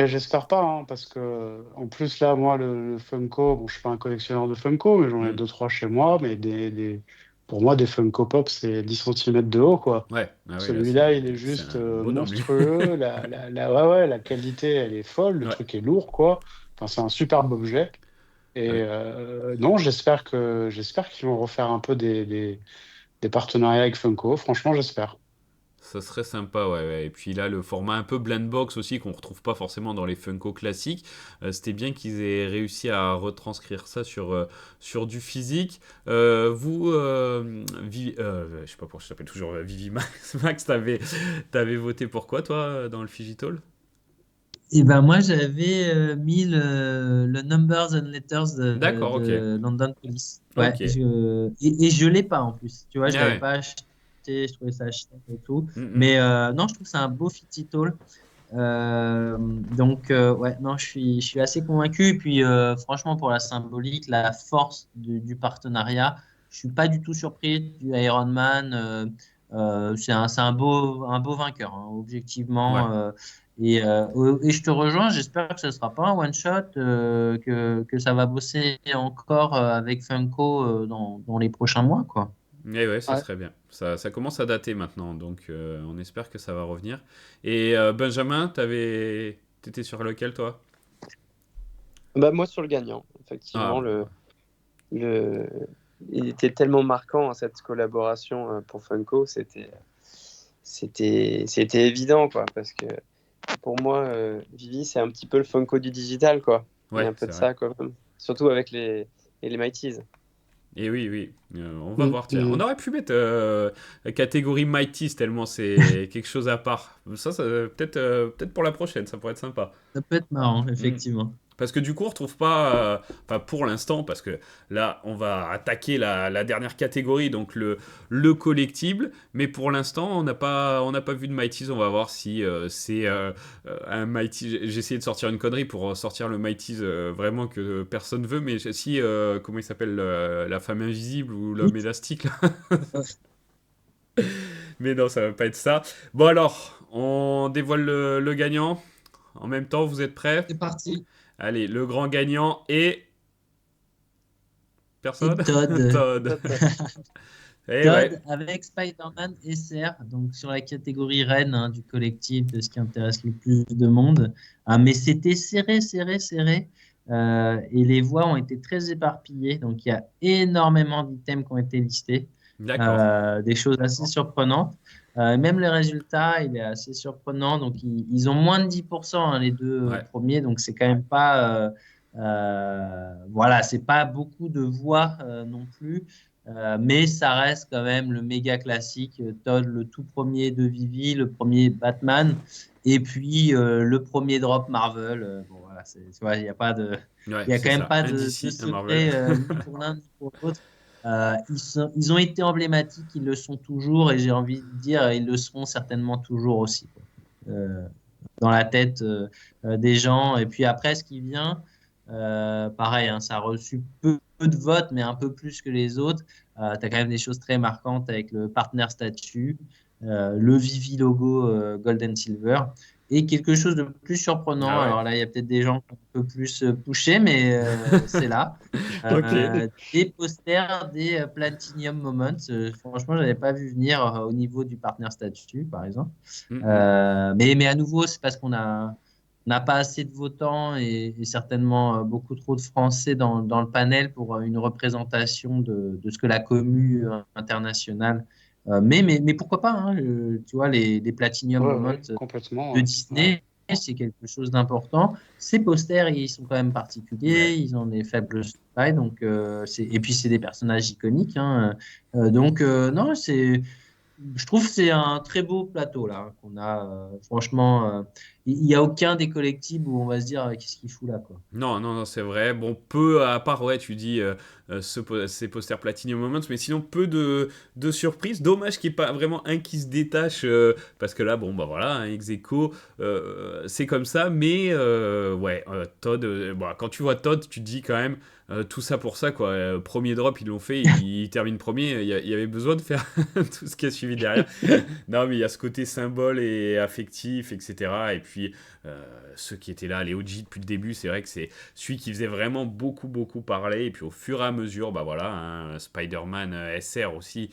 j'espère pas, hein, parce que en plus là, moi, le Funko, bon, je suis pas un collectionneur de Funko, mais j'en ai Hmm. deux, trois chez moi, mais pour moi, des Funko Pop, c'est 10 centimètres de haut, quoi. Ouais, ah oui, là Celui-là, il est c'est juste un bonhomme lui. monstrueux, ouais, ouais, la qualité, elle est folle, le Ouais. truc est lourd, quoi. Enfin, c'est un superbe objet. Et Ouais. non, j'espère qu'ils vont refaire un peu des partenariats avec Funko. Franchement, j'espère. Ça serait sympa, ouais, ouais. Et puis là, le format un peu blind box aussi, qu'on retrouve pas forcément dans les Funko classiques. C'était bien qu'ils aient réussi à retranscrire ça sur du physique. Vous, je sais pas pourquoi je t'appelle toujours Vivi Max. Max, t'avais voté pour quoi, toi, dans le Figital? Et ben moi, j'avais mis le Numbers and Letters D'accord, ok. de London Police. Ouais, Ok. et je l'ai pas en plus. Tu vois, je Ah l'avais ouais. pas acheté, je trouvais ça cher et tout. Mm. Mais non, je trouve que c'est un beau Fitzy-Tall. Donc, ouais, non, je suis assez convaincu. Et puis, franchement, pour la symbolique, la force du partenariat, je suis pas du tout surpris du Ironman. C'est un beau vainqueur, hein, Ouais. objectivement. Et je te rejoins, j'espère que ce ne sera pas un one-shot, que ça va bosser encore avec Funko dans les prochains mois, quoi. Eh ouais, ça Ouais. serait bien. Ça commence à dater maintenant, donc on espère que ça va revenir. Et Benjamin, t'étais sur lequel toi? Bah, moi, sur le gagnant, Ah effectivement, bah, le... il était tellement marquant, hein, cette collaboration pour Funko, c'était évident, quoi, parce que pour moi, Vivi, c'est un petit peu le Funko du digital, quoi. Il y a ouais, un peu c'est de vrai. ça, quand même. Surtout avec les Mighties. Et oui, oui, on va Mm, voir. Tiens, on mm. aurait pu mettre la catégorie Mighties tellement c'est quelque chose à part. Ça, peut-être pour la prochaine, ça pourrait être sympa. Ça peut être marrant, Hmm. effectivement. Parce que du coup, on retrouve pas, enfin pour l'instant, parce que là, on va attaquer la dernière catégorie, donc le collectible. Mais pour l'instant, on n'a pas vu de Mighties. On va voir si c'est un Mighty. J'ai essayé de sortir une connerie pour sortir le Mighties vraiment que personne veut. Mais si, comment il s'appelle, la femme invisible ou l'homme Vite. élastique là. Mais non, ça va pas être ça. Bon alors, on dévoile le gagnant. En même temps, vous êtes prêts? C'est parti. Allez, le grand gagnant est personne. Et Todd. Todd. Eh ouais. Todd avec Spider-Man SR, donc sur la catégorie reine, hein, du collectif, de ce qui intéresse le plus de monde. Ah, mais c'était serré, serré, serré. Et les voix ont été très éparpillées. Donc il y a énormément d'items qui ont été listés. D'accord. Des choses assez surprenantes. Même le résultat, il est assez surprenant. Donc ils ont moins de 10%, hein, les deux Ouais. premiers. Donc c'est quand même pas. Voilà, c'est pas beaucoup de voix non plus. Mais ça reste quand même le méga classique. Todd, le tout premier de Vivi, le premier Batman, et puis le premier drop Marvel. Bon, voilà, tu vois, il n'y a pas de, Ouais, il y a c'est quand même ça. pas Un de DC, un Marvel. secret ni pour l'un ni pour l'autre. Ils ont été emblématiques, ils le sont toujours, et j'ai envie de dire, ils le seront certainement toujours aussi, quoi. Euh, dans la tête des gens. Et puis après, ce qui vient, pareil, hein, ça a reçu peu de votes, mais un peu plus que les autres. Tu as quand même des choses très marquantes avec le partner statut, le Vivi logo Golden Silver. Et quelque chose de plus surprenant, Ah ouais. alors là, il y a peut-être des gens qui ont un peu plus poussé, mais c'est là. Ok. Des posters des Platinum Moments. Franchement, je n'avais pas vu venir au niveau du partner statut, par exemple. Mm. Mais à nouveau, c'est parce on n'a pas assez de votants et certainement beaucoup trop de Français dans le panel pour une représentation de ce que la commu internationale. Mais pourquoi pas, hein, tu vois, les Platinum Ouais, Moments ouais, complètement. de Ouais. Ouais. Disney, c'est quelque chose d'important. Ces posters, ils sont quand même particuliers, Ouais. ils ont des faibles tailles, donc et puis c'est des personnages iconiques, hein. Donc non, je trouve que c'est un très beau plateau là qu'on a. Franchement, il n'y a aucun des collectibles où on va se dire qu'est-ce qu'il fout là, quoi. Non, non, non, c'est vrai. Bon, peu, à part, ouais, tu dis ces posters Platinum Moments, mais sinon, peu de surprises. Dommage qu'il n'y ait pas vraiment un qui se détache, parce que là, bon, bah voilà, un ex aequo, c'est comme ça, mais ouais, Todd, bon, quand tu vois Todd, tu te dis quand même tout ça pour ça, quoi. Premier drop, ils l'ont fait, il termine premier, il y avait besoin de faire tout ce qui a suivi derrière. Non, mais il y a ce côté symbole et affectif, etc. Et puis, euh, ceux qui étaient là, les OG depuis le début, c'est vrai que c'est celui qui faisait vraiment beaucoup, beaucoup parler. Et puis au fur et à mesure, bah voilà, hein, Spider-Man SR aussi,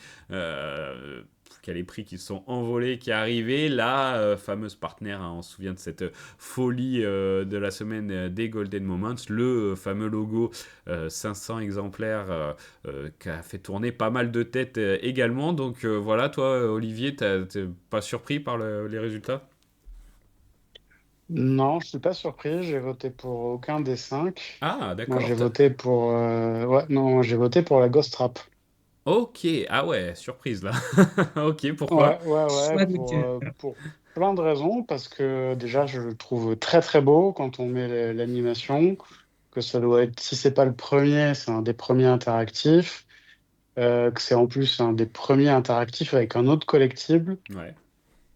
qui a les prix qui se sont envolés, qui est arrivé. La fameuse partenaire, hein, on se souvient de cette folie de la semaine des Golden Moments, le fameux logo 500 exemplaires qui a fait tourner pas mal de têtes également. Donc voilà, toi, Olivier, t'es pas surpris par les résultats? Non, je suis pas surpris. J'ai voté pour aucun des cinq. Ah, Moi, d'accord. j'ai voté pour. Ouais, non, j'ai voté pour la Ghost Trap. Ok, ah ouais, surprise là. Ok, pourquoi? Ouais, ouais, ouais, Choix de cœur. plein de raisons, parce que déjà, je le trouve très très beau quand on met l'animation, que ça doit être, si c'est pas le premier, c'est un des premiers interactifs, que c'est en plus un des premiers interactifs avec un autre collectible, Ouais.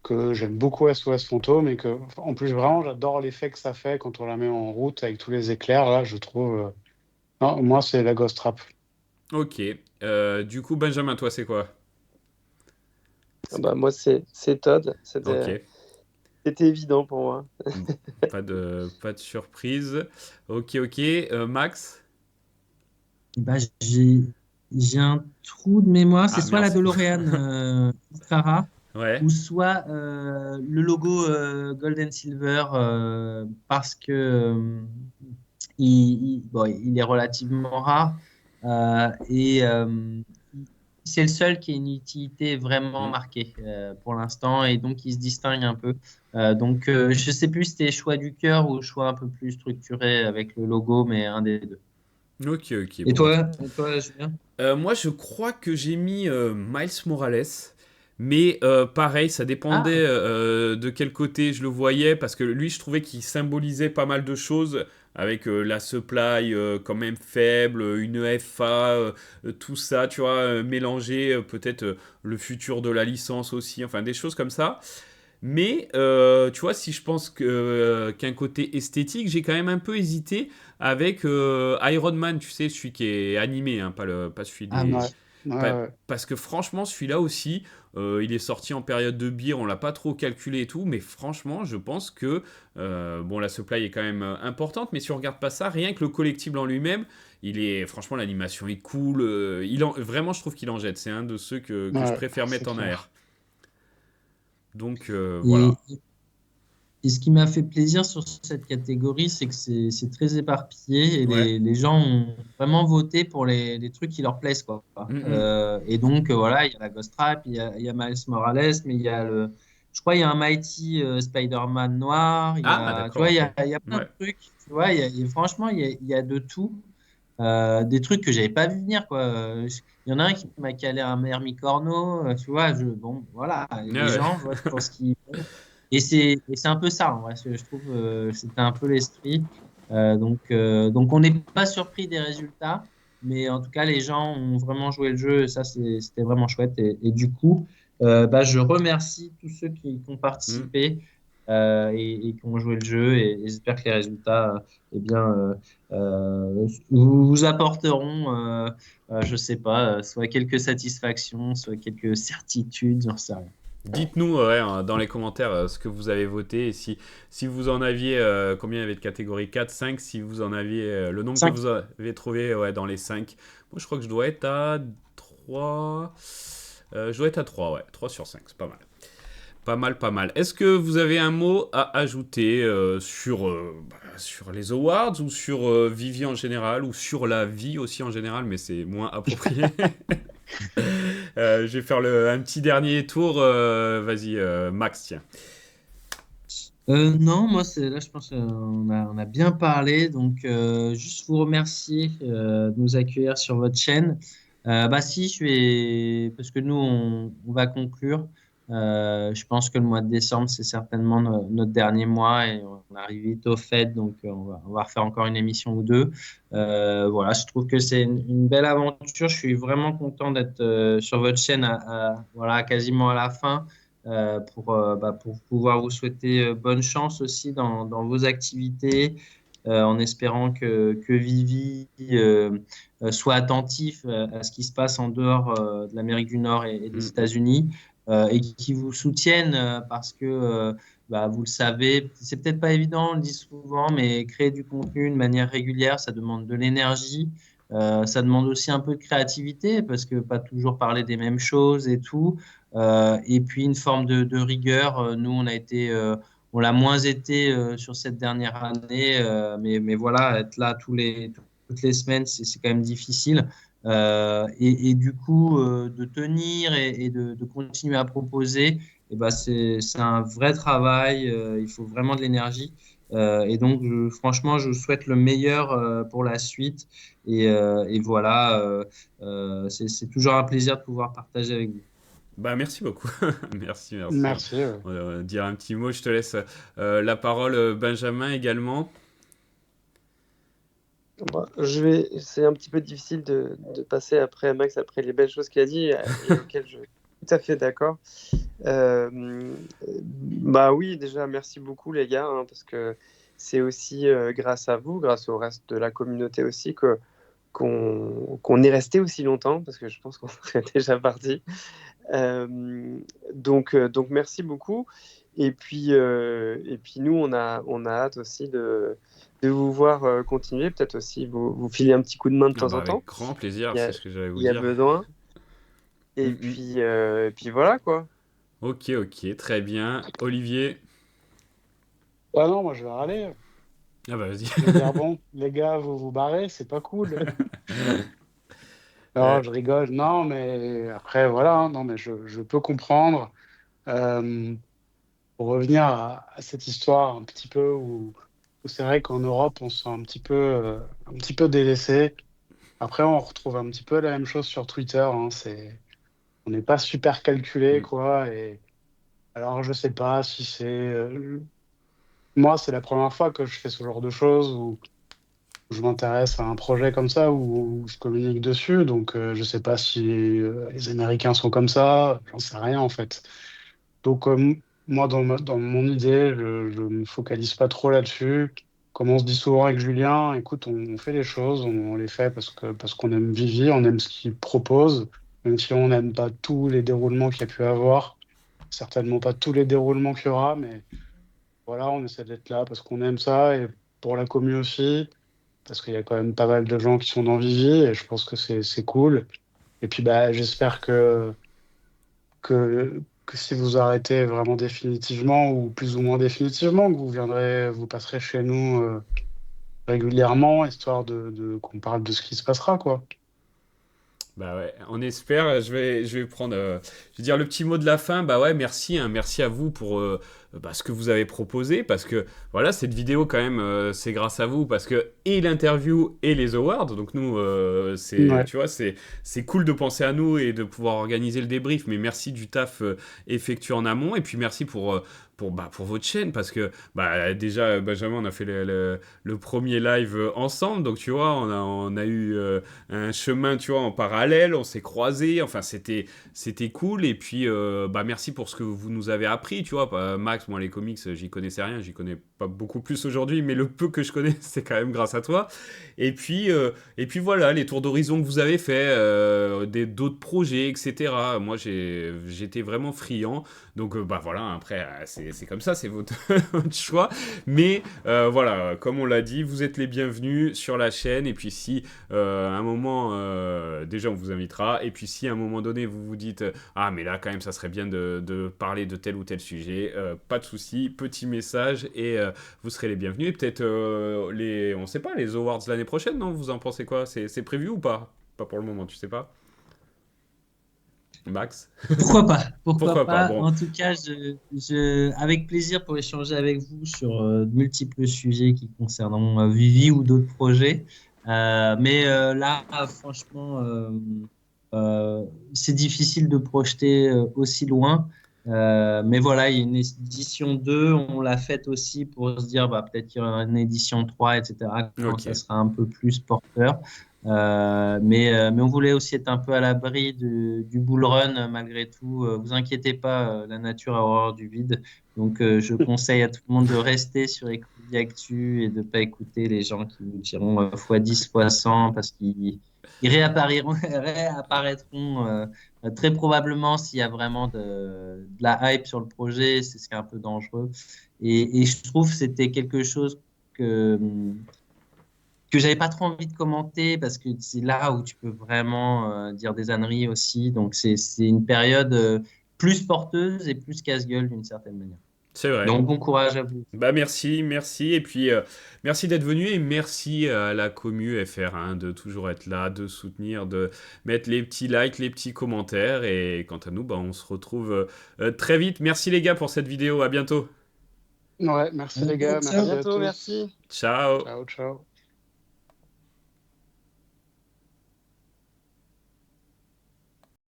que j'aime beaucoup SOS Fantôme, et que, en plus, vraiment, j'adore l'effet que ça fait quand on la met en route avec tous les éclairs, là, je trouve. Non, moi, c'est la Ghost Trap. Ok. Du coup, Benjamin, toi, c'est quoi? Ah bah, moi, c'est Todd. Ok. C'était évident pour moi. Pas de surprise. Ok, ok. Max? Bah, j'ai un trou de mémoire. C'est Ah, soit la merde. DeLorean Carrara Ouais. ou soit le logo Gold and Silver parce que bon, il est relativement rare et c'est le seul qui a une utilité vraiment Hmm. marquée pour l'instant et donc il se distingue un peu. Donc je sais plus si c'était choix du cœur ou choix un peu plus structuré avec le logo, mais un des deux. Ok, ok. Bon, bah, Et toi, Julien? moi, je crois que j'ai mis Miles Morales. Mais pareil, ça dépendait Ah, de quel côté je le voyais, parce que lui, je trouvais qu'il symbolisait pas mal de choses, avec la supply quand même faible, une FA, tout ça, tu vois, mélanger peut-être le futur de la licence aussi, enfin des choses comme ça. Mais tu vois, si je pense qu'un côté esthétique, j'ai quand même un peu hésité avec Iron Man, tu sais, celui qui est animé, hein, pas celui ah oui. des, Ouais, ouais, pas- ouais. parce que franchement, celui-là aussi, il est sorti en période de bière, on l'a pas trop calculé et tout, mais franchement, je pense que bon, la supply est quand même importante, mais si on regarde pas ça, rien que le collectible en lui-même, franchement, l'animation est cool, vraiment, je trouve qu'il en jette. C'est un de ceux que je Ouais, préfère c'est mettre en AR. clair. Donc voilà. Et, et ce qui m'a fait plaisir sur cette catégorie, c'est que c'est très éparpillé et Ouais. les gens ont vraiment voté pour les trucs qui leur plaisent, quoi. Mm, Et donc, voilà, il y a la Ghost Trap, il y a Miles Morales, mais je crois, il y a un Mighty Spider-Man noir, Ah, tu d'accord, vois, ok. il y a plein de Ouais. trucs, tu vois, franchement, il y a de tout. Des trucs que j'avais pas vu venir, quoi. Il y en a un qui m'a calé un Hermie Corneau, tu vois, bon, voilà, Ah les ouais. gens votent pour ce qu'ils veulent. Et c'est un peu ça, en vrai, je trouve, c'était un peu l'esprit. Donc on n'est pas surpris des résultats, mais en tout cas, les gens ont vraiment joué le jeu, et ça, c'était vraiment chouette. Et du coup, bah, je remercie tous ceux qui ont Mm. participé et qui ont joué le jeu, et j'espère que les résultats, eh bien, vous apporteront, je sais pas, soit quelques satisfactions, soit quelques certitudes, j'en sais rien. Dites-nous ouais, dans les commentaires ce que vous avez voté et si vous en aviez, combien il y avait de catégories 4 5 si vous en aviez, le nombre que 5. vous avez trouvé ouais, dans les 5. Moi je crois que je dois être à 3. Je dois être à 3, ouais. 3 sur 5, c'est pas mal. Pas mal, pas mal. Est-ce que vous avez un mot à ajouter sur les awards ou sur Vivi en général ou sur la vie aussi en général, mais c'est moins approprié. Je vais faire un petit dernier tour. Vas-y, Max, tiens. Non, moi, là, je pense qu'on a bien parlé. Donc, juste vous remercier de nous accueillir sur votre chaîne. Bah, si, parce que nous, on va conclure. Je pense que le mois de décembre, c'est certainement notre dernier mois et on arrive vite au fait. Donc, on va refaire encore une émission ou deux. Voilà, je trouve que c'est une belle aventure. Je suis vraiment content d'être sur votre chaîne voilà, quasiment à la fin. Pour pouvoir vous souhaiter bonne chance aussi dans vos activités, en espérant que Vivi soit attentif à ce qui se passe en dehors de l'Amérique du Nord et des Mm, mm. États-Unis, et qui vous soutiennent parce que vous le savez, c'est peut-être pas évident, on le dit souvent, mais créer du contenu de manière régulière, ça demande de l'énergie. Ça demande aussi un peu de créativité parce que pas toujours parler des mêmes choses et tout. Et puis une forme de rigueur. Nous, on l'a moins été sur cette dernière année, mais voilà, être là toutes les semaines, c'est quand même difficile. Et du coup, de tenir et de continuer à proposer, c'est un vrai travail. Il faut vraiment de l'énergie. Et donc, franchement, je vous souhaite le meilleur pour la suite. Et voilà, c'est toujours un plaisir de pouvoir partager avec vous. Bah, merci beaucoup. Merci, merci. Merci. On va dire un petit mot. Je te laisse la parole, Benjamin, également. C'est un petit peu difficile de passer après Max, après les belles choses qu'il a dit et auxquelles je suis tout à fait d'accord. Bah oui, déjà, merci beaucoup les gars, hein, parce que c'est aussi grâce à vous, grâce au reste de la communauté aussi, qu'on est resté aussi longtemps, parce que je pense qu'on serait déjà parti. Donc merci beaucoup. Et puis nous, on a hâte aussi de vous voir continuer, peut-être aussi vous filer un petit coup de main de Ah temps bah, en temps. avec grand plaisir, Il y c'est a, ce que j'allais vous il y a dire. besoin. Mm, Et puis voilà quoi. Ok, ok, très bien. Olivier. Ouais, non, moi je vais râler. Ah bah, vas-y. Je vais dire, bon, les gars, vous vous barrez, c'est pas cool. Euh, Non, je rigole. Non, mais après, voilà, hein, non, mais je peux comprendre. Euh, pour revenir à cette histoire un petit peu où c'est vrai qu'en Europe, on se sent un petit peu délaissé. Après, on retrouve un petit peu la même chose sur Twitter. Hein, on n'est pas super calculé, mm. quoi. Et alors, je sais pas si moi, c'est la première fois que je fais ce genre de choses où je m'intéresse à un projet comme ça, où je communique dessus. Donc, je sais pas si les Américains sont comme ça. J'en sais rien, en fait. Donc, moi, dans mon idée, je me focalise pas trop là-dessus. Comme on se dit souvent avec Julien, écoute, on fait les choses, on les fait parce qu'on aime Vivi, on aime ce qu'il propose, même si on n'aime pas tous les déroulements qu'il y a pu avoir, certainement pas tous les déroulements qu'il y aura, mais voilà, on essaie d'être là parce qu'on aime ça et pour la commu aussi, parce qu'il y a quand même pas mal de gens qui sont dans Vivi et je pense que c'est cool. Et puis, bah, j'espère que si vous arrêtez vraiment définitivement ou plus ou moins définitivement, que vous passerez chez nous régulièrement, histoire qu'on parle de ce qui se passera, quoi. Bah ouais, on espère. Je vais prendre, je vais dire le petit mot de la fin. Bah ouais, merci, hein, merci à vous pour bah, ce que vous avez proposé, parce que voilà, cette vidéo quand même, c'est grâce à vous, parce que et l'interview et les awards. Donc nous, Ouais. tu vois, c'est cool de penser à nous et de pouvoir organiser le débrief. Mais merci du taf effectué en amont, et puis merci pour votre chaîne, parce que bah déjà Benjamin, on a fait le premier live ensemble, donc tu vois, on a eu un chemin, tu vois, en parallèle, on s'est croisés, enfin c'était cool. Et puis bah merci pour ce que vous nous avez appris, tu vois. Max, moi les comics, j'y connaissais rien, j'y connais pas beaucoup plus aujourd'hui, mais le peu que je connais, c'est quand même grâce à toi. Et puis voilà, les tours d'horizon que vous avez fait, d'autres projets, etc. Moi j'étais vraiment friand, donc bah voilà, après c'est comme ça, c'est votre, votre choix. Mais voilà, comme on l'a dit, vous êtes les bienvenus sur la chaîne. Et puis si à un moment, déjà on vous invitera. Et puis si à un moment donné vous vous dites ah mais là quand même ça serait bien de parler de tel ou tel sujet, pas de souci, petit message et vous serez les bienvenus. Et peut-être on sait pas, les awards l'année prochaine, non? Vous en pensez quoi? C'est prévu ou pas? Pas pour le moment, tu sais pas, Max? Pourquoi pas? Pourquoi Pourquoi pas? pas? Bon, En tout cas, avec plaisir pour échanger avec vous sur de multiples sujets qui concernent Vivi ou d'autres projets. Mais là, franchement, c'est difficile de projeter aussi loin. Mais voilà, il y a une édition 2, on l'a faite aussi pour se dire bah, peut-être qu'il y aura une édition 3, etc., quand ça ok. sera un peu plus porteur. Mais on voulait aussi être un peu à l'abri du bull run malgré tout. Vous inquiétez pas, la nature a horreur du vide. Donc je conseille à tout le monde de rester sur Écoute Actu et de ne pas écouter les gens qui vous diront x10, x100 parce qu'ils réapparaîtront très probablement s'il y a vraiment de la hype sur le projet. C'est ce qui est un peu dangereux. Et je trouve que c'était quelque chose que j'avais pas trop envie de commenter parce que c'est là où tu peux vraiment dire des âneries aussi. Donc c'est une période plus porteuse et plus casse-gueule d'une certaine manière. C'est vrai. Donc bon courage à vous. Bah merci, merci. Et puis merci d'être venu, et merci à la commu FR1 de toujours être là, de soutenir, de mettre les petits likes, les petits commentaires. Et quant à nous, bah, on se retrouve très vite. Merci les gars pour cette vidéo, à bientôt. Ouais, merci les gars, À merci à bientôt, tous. merci. Ciao. Ciao, ciao.